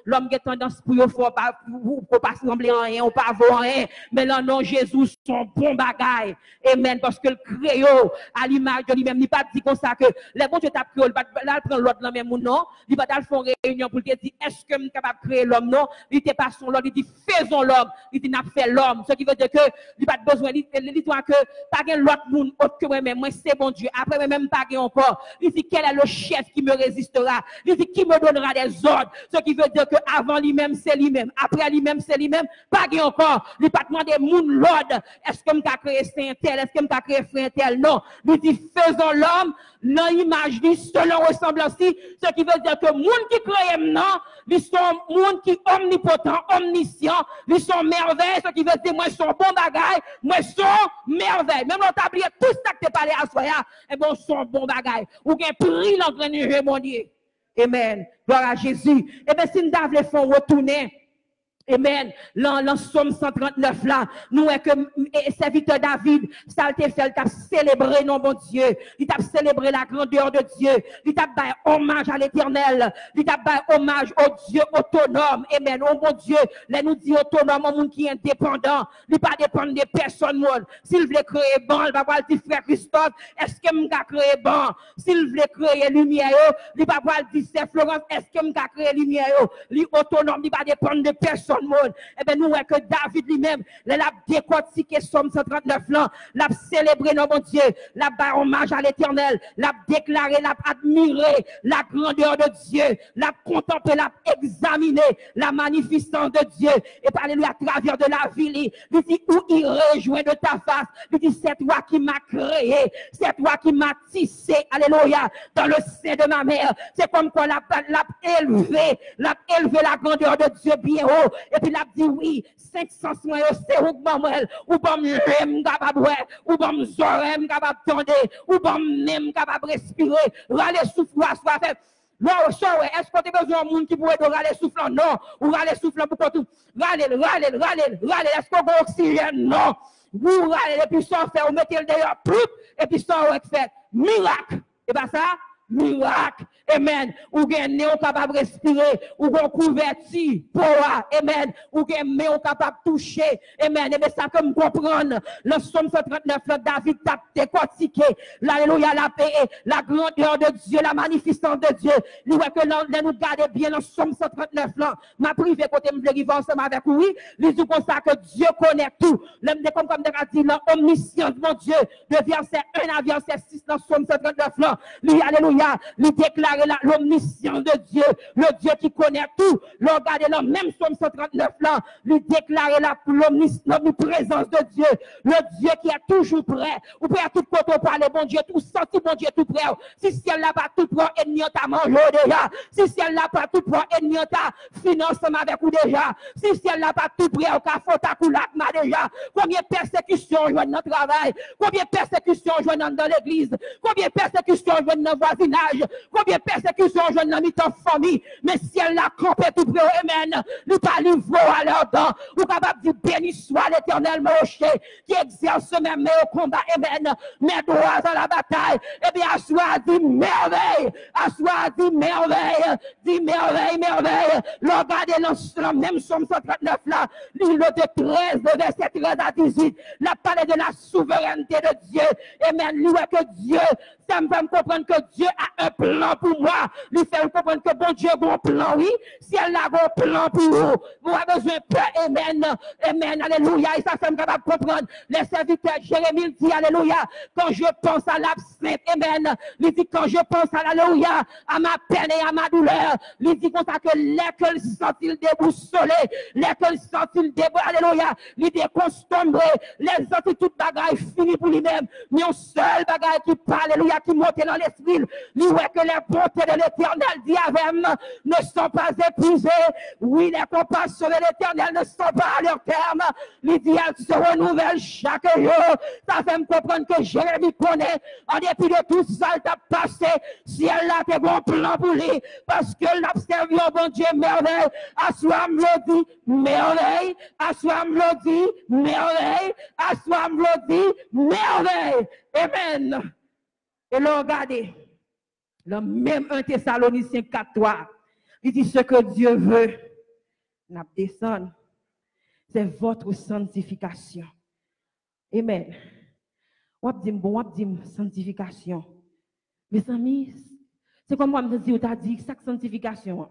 l'homme qui est tendance pour pas sembler rien, ou pas voir rien. Mais là, non, Jésus, son bon bagaille. Amen. Parce que le créole, à l'image de lui-même, il pas dit comme ça que les bons Dieu t'a créé, il va prendre l'autre dans même non. Il va faire une réunion pour te dire, est-ce que je suis capable de créer l'homme? Non. Il n'était pas son l'homme, il dit, faisons l'homme. Il dit, n'a fait l'homme. Ce qui veut dire que, il n'a pas besoin, il dit, que, pas l'autre monde autre que moi-même. Moi, c'est bon Dieu. Après, moi-même, pas encore. Il dit, quel est le chef qui me résistera? Il dit, qui me donnera des ordres? Ce qui veut dire que avant lui-même, c'est lui-même. Après lui-même, c'est lui-même. Pas encore. Il pas demander moun l'ordre. Est-ce que m'ta créé saint tel? Est-ce que m'ta créé frère tel? Non. Il dit, faisons l'homme, dans l'image, selon ressemblance. Ce qui veut dire que moun qui crée maintenant, ils sont moun qui omnipotent, omniscient, ils sont merveilles. Ce qui veut dire, moi, sont bon bagaille, moi, sont merveilles. Même l'on t'a oublié tout ça que t'es parlé à soi, et bon, sont bon bagaille. Ou bien pris l'engrenage, mon Dieu. Amen. Gloire à Jésus. Et bien, si nous devons faire retourner, amen. Dans Somme 139 là, nous est que serviteur David, ça a été fait, il t'a célébré non bon Dieu. Il t'a célébré la grandeur de Dieu. Il t'a fait hommage à l'Éternel. Il t'a fait hommage au Dieu autonome. Amen. Oh mon Dieu, là nous dit autonome, un monde qui est indépendant. Il pas dépendre de personne. S'il veut créer bon, il va voir le frère Christophe, est-ce que m'ka créer bon? S'il veut créer lumière, il va voir le frère Florence, est-ce que m'ka créer lumière? Il autonome, il va dépendre de personne. Eh bien, nous voyons que David lui-même, il a décortiqué Somme 139 là, l'a célébré, non, mon Dieu, l'a fait hommage à l'Éternel, l'a déclaré, l'a admiré la grandeur de Dieu, l'a contemplé, l'a examiné la magnificence de Dieu. Et parlez-lui à travers de la ville, il dit, où il rejoint de ta face, il dit, c'est toi qui m'as créé, c'est toi qui m'as tissé, alléluia, dans le sein de ma mère. C'est comme quoi l'a élevé la grandeur de Dieu bien haut. Et puis, il a dit, oui, 500 soins, c'est où maman, ou bon m'aime capable, ou bon m'aime capable tendre, ou bon m'aime capable respirer, râler souffle, soit fait. Non, est-ce que tu as besoin d'un monde qui pourrait te râler soufflant? Non, ou râler soufflant pour tout. Râler, est-ce qu'on a oxygène? Non. Vous râlez, et puis sans faire, vous mettez le d'ailleurs, et puis sans fait. Miracle. Et bien ça, miracle. Amen. Ou gen nez capable respirer, ou gon couverture, poa, amen. Ou gen main capable toucher, amen. Et bien ça comme comprendre, le Somme 139, le David t'a décortiqué, l'alléluia, la paix, la grandeur de Dieu, la magnificence de Dieu. Nous voyons que nous gardons bien le Somme 139 là, ma privé côté me vivre ensemble avec lui, lui dit comme ça que Dieu connaît tout. L'homme comme dit l'omniscience, mon Dieu, de verset 1 à verset 6 dans Somme 139 là, lui, alléluia, lui déclarer l'omniscience de Dieu, le Dieu qui connaît tout. Regardez le même Somme 139 là, lui déclarer l'omniprésence de Dieu, le Dieu qui est toujours prêt, ou prêt à tout côté parler, bon Dieu, tout senti, bon Dieu, tout prêt. Si ciel n'a pas tout prêt, ennemi t'a mangé déjà. Si ciel n'a pas tout prêt, ennemi t'a financement avec vous déjà. Si ciel n'a pas tout prêt, au cas faut ta coulakma déjà. Combien de persécutions joignent dans le travail, combien de persécutions joignent dans l'église, combien de persécutions joignent dans le voisinage, combien de persécutions joignent dans la famille, mais ciel n'a campé tout prêt, amen. Nous pas livré à leur temps, ou capable de dire béni soit l'éternel, mon rocher, qui exerce même au combat, amen, mes droits à la bataille, et bien, à soi dit merveille, à soi dit merveille, merveille, regardez dans même Somme 139 là, l'île de 13, de verset 13 à 18, la parole de la souveraineté de Dieu, amen, lui que Dieu, ça me fait comprendre que Dieu a un plan pour moi, lui fait comprendre que bon Dieu a un plan, oui, si elle a un plan pour vous, vous avez besoin de peur, amen, amen, alléluia, et ça fait me capable comprendre, les serviteurs, Jérémie dit, alléluia, quand je pense à l'absinthe, amen, il dit quand je pense à l'alléluia, à ma peine et à ma douleur, il dit comme ça que l'école sent-il déboussolé, l'école sent-il déboussolé, alléluia, il dit qu'on se tomberait, les autres, toute bagaille fini pour lui-même, mais un seul bagaille qui parle, alléluia, qui monte dans l'esprit, lui voit que les bontés de l'éternel diadème ne sont pas épuisées, oui, les compassions de l'éternel ne sont pas à leur terme, il dit elles se renouvellent chaque jour, ça fait me comprendre que Jérémie connaît, en dépit de tout ça, il t'a passé, si elle a des bons plans pour lui, parce que l'observe, bon Dieu, merveille, à soi me dit, merveille, à soi me dit, merveille, à soi me dit, merveille, amen. Et là, regardez, le même 1 Thessaloniciens 4:3, il dit ce que Dieu veut, n'a descend, c'est votre sanctification. Amen. On dit sanctification. Mes amis, c'est comme moi me dis, on dit chaque sanctification.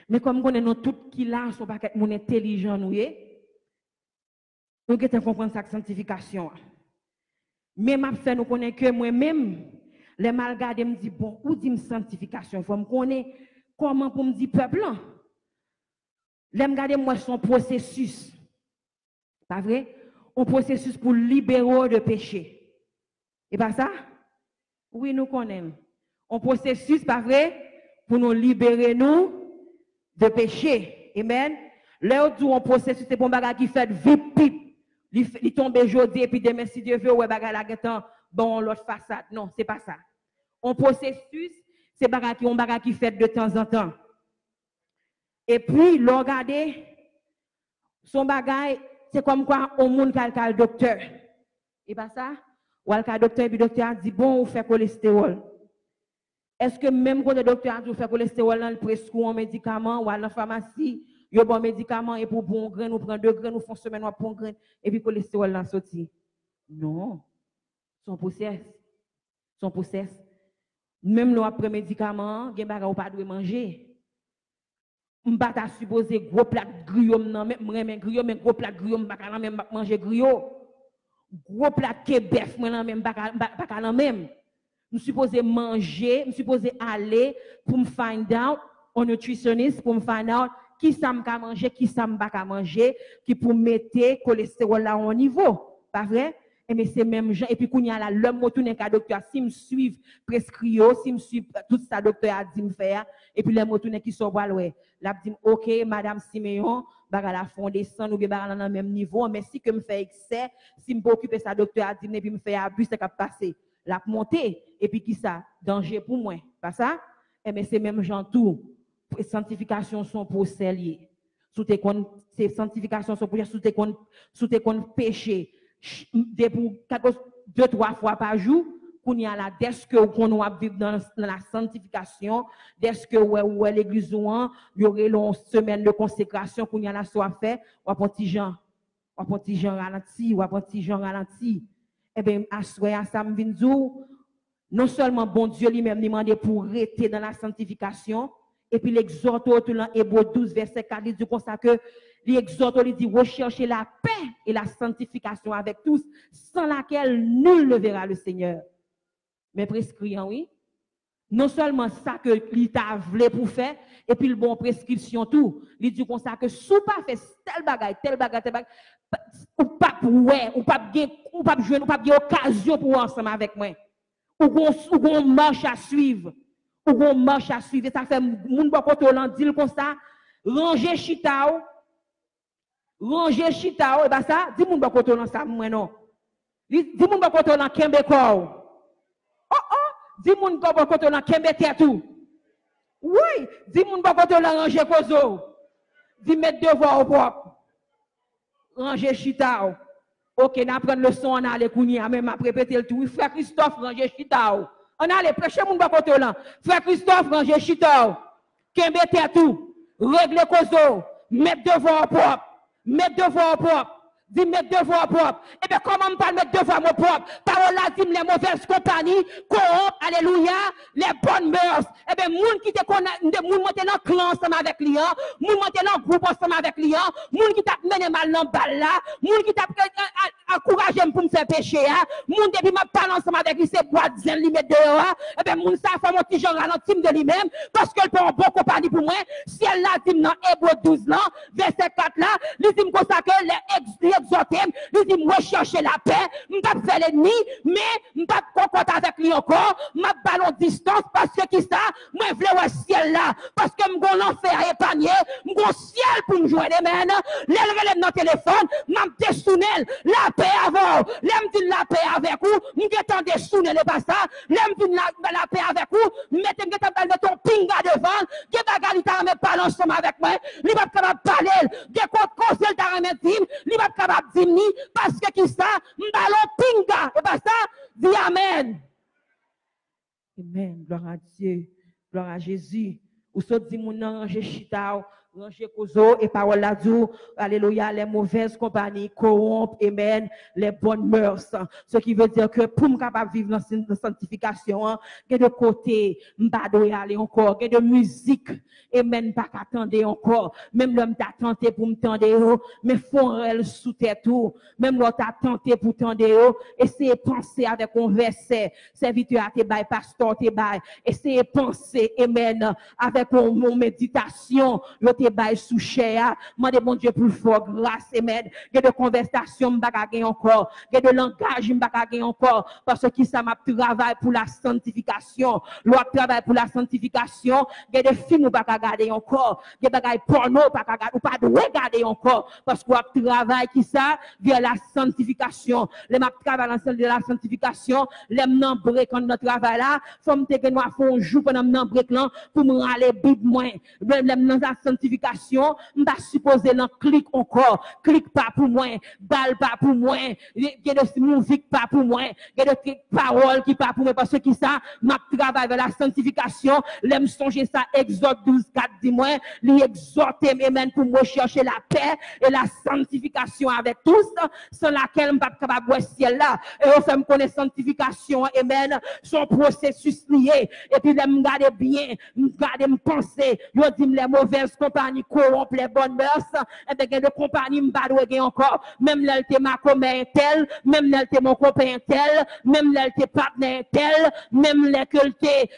Mais comme on est nous tout qui là, sont pas mon intelligent nous devons comprendre chaque sanctification. Mais m'a fait nous connaître que moi-même les mal gardés me dit bon, où dit sanctification, faut me connaître comment pour me dire peuple là. Les me garder moi son processus. Pas vrai? Un processus pour libérer de péché. Et pas ça? Oui, nous connaissons. Un processus, pas vrai? Pour nous libérer nous de péché. Amen. Là où un processus, c'est pour bagage qui fait vite pipe. Il tombe aujourd'hui et puis demain, si Dieu veut, ouais, bagage la guetant, bon, l'autre façade. Non, c'est pas ça. Un processus, c'est bagage qui fait de temps en temps. Et puis, regardez, son bagage, c'est comme quoi on monde qui a le docteur. Et pas ça? Ou le docteur, et puis le docteur a dit, bon, on fait cholestérol. Est-ce que même quand le docteur a dit, on fait cholestérol, il prescrit un médicament ou à la pharmacie, il y a un bon médicament et pour bon grain, nous prenons 2 grains, nous faisons semaine, nous prenons grain, et puis le cholestérol là sorti. Non. Son process. Son process. Même nous après médicament, il y a pas de manger. M'pa ta supposé gros plat griot nan même griot mais gros plat griot m'pa nan même manger griot. Gros plat kebef moi nan même pas nan même. Nous supposé manger, nous supposé aller pour me find out un nutritionniste pour me find out qui ça m'ka manger, qui ça m'pa manger, qui pour mettre cholestérol là au niveau. Pas vrai? Et mais c'est même gens et puis qu'on y a là l'homme retourne ka docteur si me suivre prescrio, si me suivre tout ça docteur a dit me faire et puis les retourne qui sont voir ouais. Là dit OK madame Siméon, baga la fond descend ou bien baga dans même niveau mais si que me fait excès, si me occuper ça docteur a dit et puis me fait abus ça cap passer. La monter et puis qui ça danger pour moi. Pas ça? Et mais c'est même gens tout sanctification sont pour lié. Sous tes comptes c'est sanctification sont pour sous tes comptes péché. Pour 2-3 fois par jour, qu'on y a là, dès que qu'on va vivre dans la sanctification, dès que ouais l'église ou il y aurait une semaine de consécration qu'on y a là soit fait, ou un petit Jean ralenti, ou un petit Jean ralenti. Eh bien, à ça me vient dire, non seulement bon Dieu lui-même demandé pour rester dans la sanctification, et puis l'exhorte tout dans Hébreux 12, verset 4, il dit comme ça que l'exhorte, il dit recherchez la paix et la sanctification avec tous, sans laquelle nul ne verra le Seigneur. Mais prescriant, oui. Non seulement ça que l'État voulait pour faire, et puis le bon prescription tout. Il dit comme ça que si vous pas fait tel bagage, ou pas jouer, ou pas jouer, ou pas occasion pour ensemble avec moi. Ou qu'on marche à suivre. Ou qu'on marche à suivre. Et ça fait moun bon côté on dit comme ça, ranger chitao, et ben ça, dis moun bon côté on ça moi non. Dis moun bon côté on kembe ko. Dis moun bon côté on kembe tout. Oui, dis moun bon côté on ranger kozo. Dis mettre devoir au propre. Ranger chitao. Ok, n'a prendre le son, on a les kounia, même après répéter le tout. Frère Christophe, ranger chitao. On a les prêcher moun ba côté là. Frère Christophe, ranger chitao. Kembe tout. Règle kozo. Mettre devoir propre. Mettre devoir propre. Dis mettre devoir propre. Et bien, comment on parle mettre devoir mon propre? Parole là, dit les mauvaises compagnies, corrompent, alléluia, les bonnes mœurs. Et bien, moun qui te connaît, moun monte dans clan ensemble avec lui, moun monte dans groupe ensemble avec lui, moun qui t'a mené mal dans balle là, moun qui t'a encouragé pour me faire pécher, moun depuis ma parle ensemble avec lui, c'est boîte zen, lui mettre dehors, et bien, moun ça fait mon petit genre ralenti de lui-même, parce qu'elle peut en bonne compagnie pour moi. Si elle l'a dit dans Hébreux 12 là, verset 4 là, lui dit comme ça que les exhorter, lui dit rechercher la paix, m'pas faire l'ennemi, mais m'pas concorde avec lui encore, m'a ballon distance parce que qui ça, moi vle au ciel là, parce que m'gon l'enfer épargné, m'gon ciel pour me jouer les mains, l'elle relève dans téléphone, m'a dessounel la paix avant, l'aime dit la paix avec vous, m'getan dessounel pas ça, l'aime dit la paix avec vous, mettez m'getan mettre ton pinga devant, que bagali ta me parler ensemble avec moi, li pas capable parler, que conseil ta remettre, li pas capable dire ni parce que qui ça m'ballon pinga et pas ça dis amen. Amen, gloire à Dieu, gloire à Jésus. Ou so dit mon ranger chita, ranger kozo et parole là dit alléluia, les mauvaises compagnies corrompent, amen, les bonnes mœurs. Ce qui veut dire que pour me capable vivre dans la sanctification, il y a de côté, m'bado aller encore, il y a de musique, amen, pas qu'attendre encore, même l'homme t'a tenté pour me tendre, mais font elle sous tête tout, même l'autre t'a tenté pour tendre, essayez de penser avec un verset, serviteur à tes bail, pasteur tes bail, essayez de penser, amen, avec mon méditation, l'autre bail sous chair, demandez bon Dieu pour fort grâce, amen, il y a de conversation m'baka gagner encore, il y a de langage m'baka gagner encore, parce que ça m'a travaillé pour la sanctification, l'autre travail pour la sanctification, il y a des films m'baka regarder encore, des bagages porno pas de regarder encore parce qu'on travaille qui ça via la sanctification. Les m'a travail ensemble de la sanctification, les m'embré quand notre travail là, faut me te que nous font jour pendant m'embré là pour me râler bib moins. Les dans la sanctification, m'pas supposer dans clic encore, clic pas pour moi, balle pas pour moi, il y a de musique pas pour moi, il y a de paroles qui pas pour moi parce que qui ça m'a travail vers la sanctification, les me songer ça Exode 12 4 dis-moi, lui exhorter amen pour me chercher la paix et la sanctification avec tous, sans laquelle je ne suis pas capable de ciel là. Et on fait me connaître sanctification, amen, son processus lié. Et puis, je me garde bien, me garde me penser, je dis les mauvaises compagnies corrompent les bonnes mœurs, et bien, de compagnie me pas encore, même là, t'es ma commère tel, même là, t'es mon copain tel, même là, t'es partenaire tel, même là, que t'es,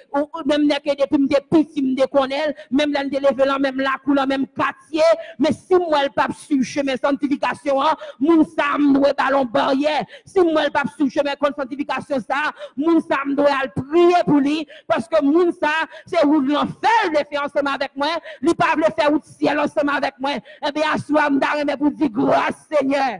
même là, que depuis m'es petit, me déconne, même là, lever là, même la couleur, même quartier, mais si moi, le pape sur le chemin sanctification, moun sa m'doit ballon barrière, si moi, le pape sur le chemin contre sanctification, ça, moun sa m'doit prier pour lui, parce que moun sa, c'est où l'enfer le fait ensemble avec moi, lui pas le faire au ciel ensemble avec moi, et bien, à soi, m'dare, mais pour dire grâce, Seigneur.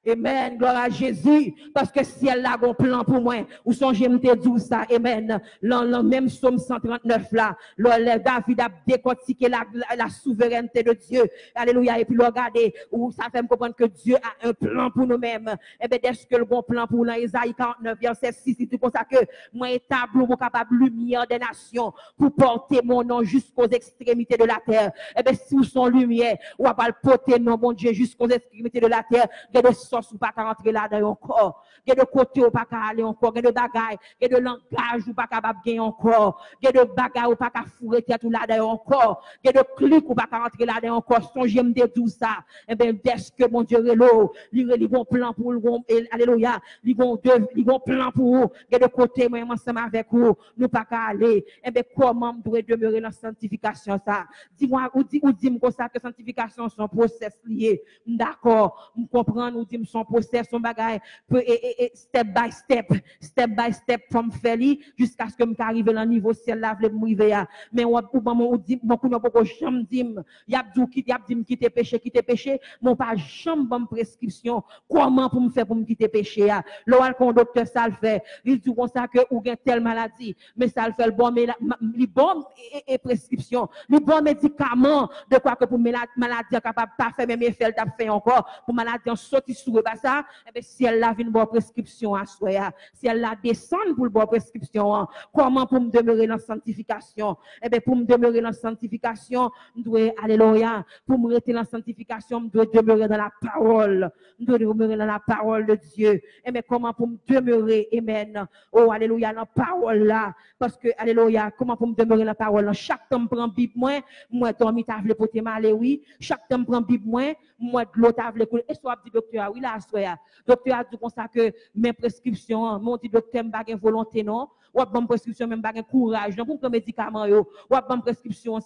Amen. Gloire à Jésus. Parce que si elle a un plan pour moi, ou son j'aime te dire ça. Amen. Dans même Somme 139 là, David a décortiqué la souveraineté de Dieu. Alléluia. Et puis regardez, où ça fait me comprendre que Dieu a un plan pour nous-mêmes. Eh bien, est-ce que le bon plan pour nous, Isaïe 49, verset 6, c'est tout comme ça que moi établis mon capable lumière des nations pour porter mon nom jusqu'aux extrémités de la terre. Eh bien, si vous sont lumière, on va pas le porter, non, mon Dieu, jusqu'aux extrémités de la terre. Il y a des sources ou pas qu'à rentrer là-dedans encore. Il y a des côtés ou pas qu'à aller encore. Il y a des bagailles, il y a des langages ou pas qu'à gagner encore. Il y a des bagailles ou pas qu'à fourrer tout là-dedans encore. Il y a des clics ou pas qu'à rentrer là-dedans encore. Son j'aime de tout ça. Eh bien, est-ce que mon Dieu est là? Il y a des bons plans pour vous. Alléluia. Il y a des bons plans pour vous. Il y a des côtés, moi, ensemble avec vous. Nous pas qu'à aller. Eh bien, comment je dois demeurer dans la sanctification ça? Dis-moi, ou dis-moi ça que sanctification, son process lié. D'accord. Je comprends, nous disons son process, son bagage, step by step, from Feli, jusqu'à ce que je arrive dans le niveau ciel là, je vais me mais on dit, mon coup, beaucoup jamais dit, y a dit quitter péché, mon pas jamais bonne prescription, comment pour me faire pour me quitter péché, là, quand docteur ça le fait, il dit comme ça que ou gain telle maladie, mais ça le fait le bon, mais les bonnes et prescription, les bons médicaments, de quoi que pour maladie capable pas faire même effet, t'a fait encore, pour maladie en sortir sur ça, eh bien, si elle a une bonne prescription à soi, si elle la descend pour une bonne prescription, comment pour me demeurer dans la sanctification? Eh bien, pour me demeurer dans la sanctification, je dois, alléluia, pour me rester dans la sanctification, je dois demeurer dans la parole, je dois demeurer dans la parole de Dieu. Eh bien, comment pour me demeurer, amen, oh, alléluia, dans la parole là, parce que, alléluia, comment pour me demeurer dans la parole là, chaque temps prend Bible, moi, dormi, t'as voulu pour te mal, oui, chaque temps prend Bible, moi, de l'autre, t'as voulu couler, et soit dit docteur, oui, là, soit, docteur a dit comme ça que mes prescriptions, mon dit docteur, m'a pas volonté, non, ou bonne prescription, même pas courage, non, pour prendre médicaments, ou bonne prescription,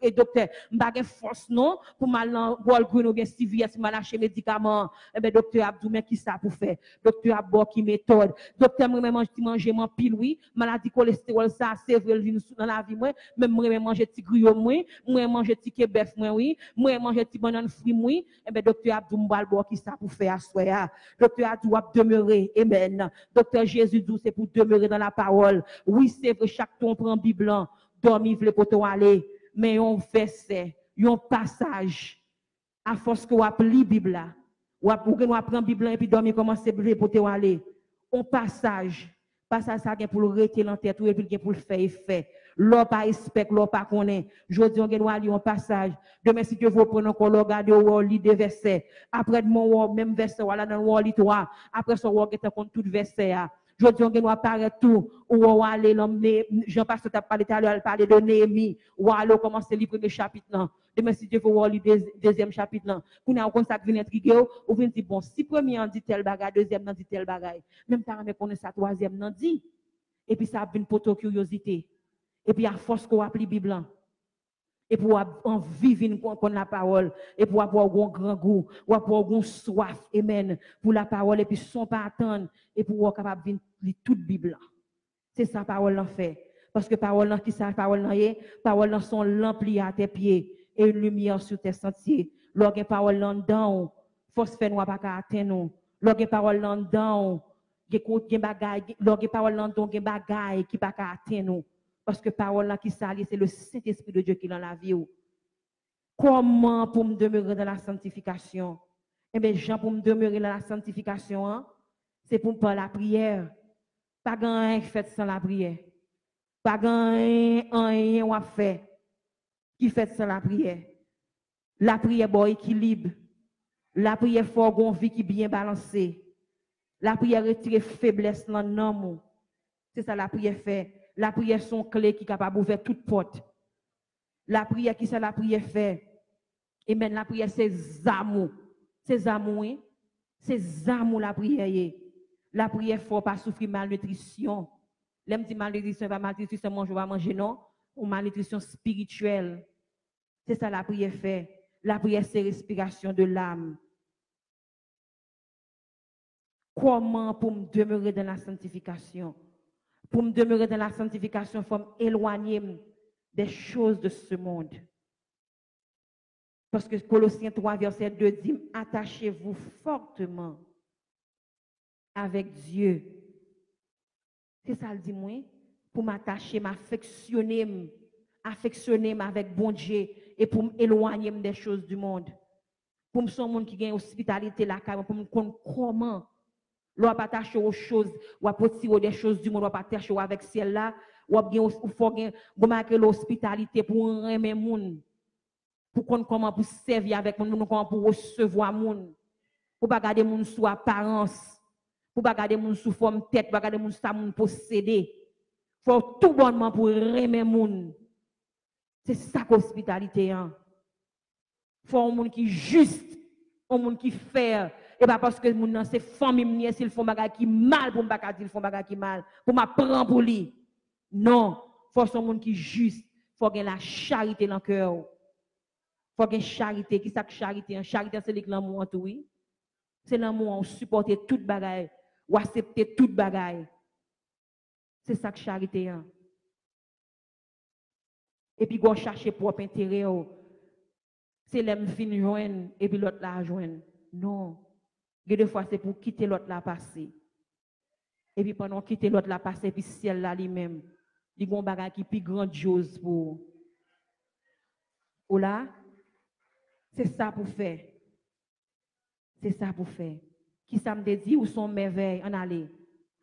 et docteur, m'a pas force, non, pour mal dans Walgreen ou bien CVS, mal acheter médicaments, eh bien, docteur a dit, mais qui ça pour faire? Docteur a bon qui méthode, docteur, moi, manger mon pile, oui, maladie cholestérol, ça, c'est vrai, dans la vie, moi, même moi, manger petit gruyot, moi, manger petit kebef, oui, moi, manger petit banane fruit, oui, eh bien, docteur a dit, bon qui ça pour faire, soya, docteur a dit, demeurer, amen. Docteur Jésus dit, c'est pour demeurer dans la parole. Oui, c'est vrai, chaque ton prend Bible, dormir, vle pour toi aller, mais on verset, un passage, à force que vous appelez la Bible, ou apprendre la Bible et puis dormir, commencer pour toi aller, un passage ça pour le rester dans tête et puis pour le faire effet. L'on pas respect, l'on pas connaît. Je dis on doit lire un passage. Demain si Dieu vous prendre encore regarder ou lire des versets. Après mon même verset voilà dans le lit 3. Après ça on get compte tout verset. Je dis on doit paraître tout ou on aller l'emmener Jean pasteur t'a parlé tout à l'heure parler de Néhémie ou aller commencer le premier chapitre là. Demain si Dieu vous lire deuxième chapitre là. Qu'on a comme ça qui vient intriguer ou vient dire bon si premier on dit tel bagage deuxième on dit tel bagage. Même temps on connaît ça troisième on dit. Et puis ça a une poto curiosité. Et puis à force qu'on applique la Bible, et pour en vivre pour la parole, et pour avoir un grand goût, ou avoir un soif, amen, pour la parole, et puis sans pas attendre, et pour être capable de lire toute la Bible. C'est ça parole en fait. Parce que parole qui ça parole parole sont lampes à tes pieds et une lumière sur tes sentiers. Lorsque parole là dedans, force fait noir pas atteindre. Lorsque parole là dedans, gen bagay, lorsque parole là dedans, gen bagay qui pas atteindre. Parce que parole là qui s'allie, c'est le Saint-Esprit de Dieu qui est dans la vie. Comment pour me demeurer dans la sanctification? Eh bien, Jean, pour me demeurer dans la sanctification, hein, c'est pour me faire la prière. Pas rien fait sans la prière. Pas rien on a fait qui fait sans la prière. La prière bon équilibre. La prière faut une vie qui bien balancée. La prière retire faiblesse dans l'homme. C'est ça la prière fait. La prière sont clés qui est capable d'ouvrir toute porte. La prière qui c'est la prière fait. Et même la prière c'est amour. C'est amour. C'est amour la prière. La prière faut pas souffrir malnutrition. L'aime dit malnutrition pas malnutrition manger va manger non, ou malnutrition spirituelle. C'est ça la prière fait. La prière c'est respiration de l'âme. Comment pour me demeurer dans la sanctification? Pour me demeurer dans la sanctification, il faut m'éloigner des choses de ce monde. Parce que Colossiens 3, verset 2 dit, attachez-vous fortement avec Dieu. C'est ça le dit moi, pour m'attacher, m'affectionner avec bon Dieu et pour m'éloigner des choses du monde. Pour me son monde qui gagne hospitalité là, pour me comprendre comment l'on pas attacher aux choses, ou à tirer des choses du monde, ou pas attacher avec ciel là, ou faut marquer l'hospitalité pour aimer monde, pour connaître comment pour servir avec monde, comment pour recevoir monde, pour pas garder monde sous apparence, pour pas garder monde sous forme tête, pour pas garder monde ça monde posséder. Faut tout bonnement pour aimer monde. C'est ça l'hospitalité hein. Faut un monde qui juste, un monde qui fait et pas parce que mon nan c'est famille s'il font bagay qui mal pour pas dire font bagay qui mal pour m'apprendre pour lui. Non, faut un monde qui juste, faut gagner la charité dans cœur. Faut gagner charité, qui ça charité? Charité c'est l'amour tout oui. C'est l'amour on supporter toute bagay ou accepter toute bagay. C'est ça que charité hein. Et puis go chercher propre intérêt c'est l'aime fin joindre et puis l'autre la joindre. Non. Des fois c'est pour quitter l'autre la passer. Et puis pendant quitter l'autre la passer puis ciel là lui-même, il y a un bagage qui plus grandiose pour ou là c'est ça pour faire. C'est ça pour faire. Qui ça me dit où sont merveilles en aller.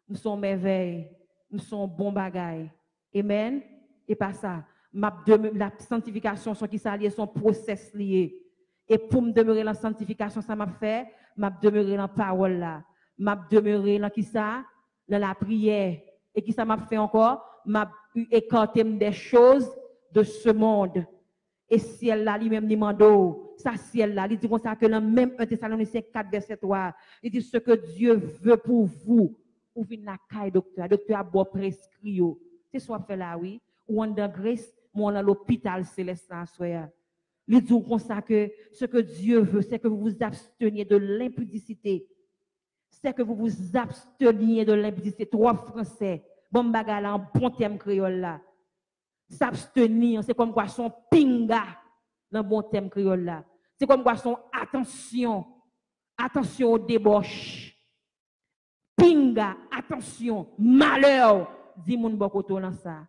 Nous sommes merveilles, nous sommes bon bagaille. Amen. Et pas ça. La sanctification sont qui s'allie son process lié. Et pour me demeurer dans la sanctification ça m'a fait, m'a demeurer dans la parole là. M'a demeurer dans qui ça, dans la prière. Et qui ça m'a fait encore, m'a écarté des choses de ce monde. Et ciel là lui-même demande ça ciel là, il dit comme ça que dans même 1 Thessaloniciens 4 verset 3, il dit ce que Dieu veut pour vous, ou venir la caille docteur a beau prescrit. C'est soit fait là oui, ou en dans grâce, moi dans l'hôpital céleste en soya. Il dit comme ça que ce que Dieu veut, c'est que vous vous absteniez de l'impudicité. C'est que vous vous absteniez de l'impudicité. Trois français, bon bagay là, en bon terme créole là. S'abstenir, c'est comme quoi son pinga, dans bon terme créole là. C'est comme quoi son attention aux débauches. Pinga, attention, malheur, dit moun bokoto dans ça.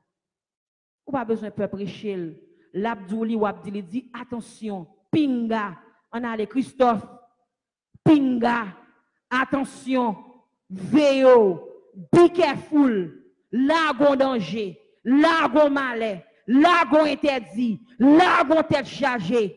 Ou pas besoin de prêcher. L'abdouli ou abdili dit attention, pinga, on a les Christophe, pinga, attention, veillez, be careful, lagon danger, lagon malais, lagon interdit, lagon tête chargée.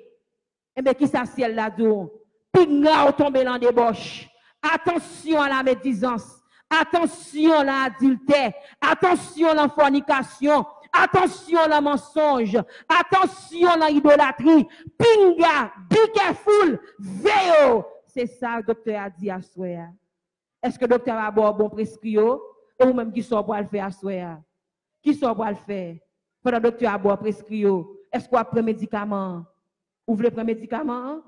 Eh bien, qui ça ciel là d'où? Pinga ou tomber dans des débauche. Attention à la médisance. Attention à l'adultère. Attention à la fornication. Attention à la mensonge. Attention à l'idolâtrie. Pinga, be careful, veillez. C'est ça que le docteur a dit à soi. Est-ce que le docteur a bon prescrit ou même qui sort pour le faire à soi? Qui sort pour le faire? Pendant que le docteur a bon prescrit, est-ce qu'on a pris médicament? Vous voulez prendre médicament?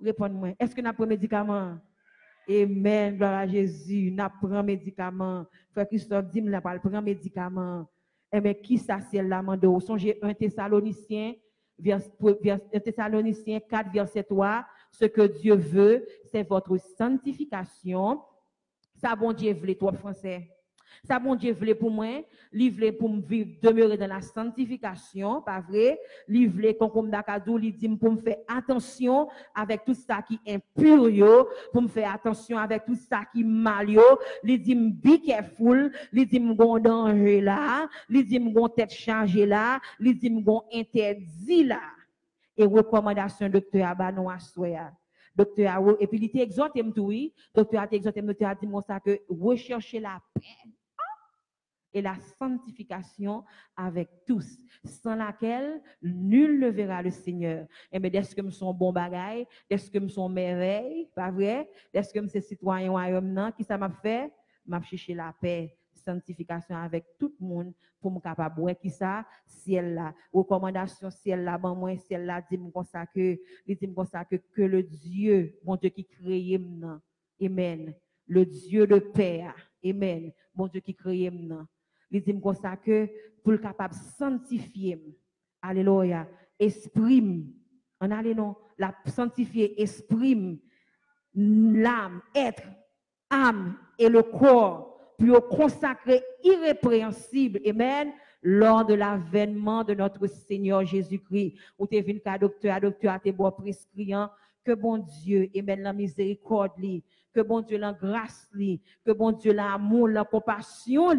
Répondez-moi. Est-ce que nous prenons médicament? Amen. Gloire à Jésus. Nous prenons médicament. Frère Christophe dit, nous prenons médicament. Eh bien, qui ça, c'est là, mando? Songez 1 Thessaloniciens 4, verset 3. Ce que Dieu veut, c'est votre sanctification. Ça, bon Dieu, voulait toi, français. Ça, bon Dieu, voulait pour moi, livrer pour me vivre, demeurer dans la sanctification, pas vrai? Livrer, comme Dakadou, il dit pour me faire attention avec tout ça qui est impur, pour me faire attention avec tout ça qui est mal, il dit be careful, il dit m'gon danger là, il dit m'gon tête chargée là, il dit m'gon interdit là. Et recommandation docteur Abanou Assoya. Docteur et puis il était exhorté oui, docteur a exhorté docteur a dit moi ça que rechercher la paix et la sanctification avec tous, sans laquelle nul ne verra le Seigneur. Et bien, est-ce que nous sommes bons bagailles, est-ce que nous sommes merveilles, pas vrai? Est-ce que nous sommes citoyens royaume non? Qui ça m'a fait? M'a cherché la paix, sanctification avec tout le monde pour me capable ouais qui ça ciel là recommandation ciel là bon moi ciel là dit me comme ça que le Dieu mon Dieu qui créé maintenant amen le Dieu de paix amen mon Dieu qui créé maintenant il dit comme ça que pour le capable sanctifier alléluia exprime en allez non la sanctifier exprime l'âme être âme et le corps, puis au consacrer irrépréhensible, amen, lors de l'avènement de notre Seigneur Jésus-Christ. Ou t'es venu qu'à docteur, t'es bon prescriant, que bon Dieu, amen, la miséricorde, que bon Dieu, la grâce, que bon Dieu, l'amour, la compassion,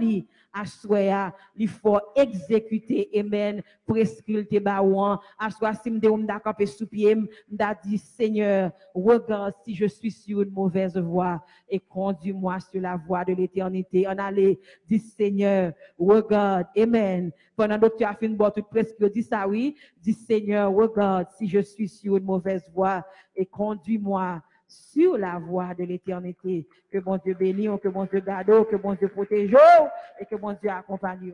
à soi, il faut exécuter, amen, prescrire tes baouans, à soi, si m'de m'da campé sous pied, m'da dit, Seigneur, regarde si je suis sur une mauvaise voie et conduis-moi sur la voie de l'éternité. En aller, dit Seigneur, regarde, amen. Pendant que tu as fait une bonne toute presque, dis ça oui, dis Seigneur, regarde si je suis sur une mauvaise voie et conduis-moi sur la voie de l'éternité. Que bon Dieu bénisse, que bon Dieu garde, que bon Dieu protège et que bon Dieu accompagne.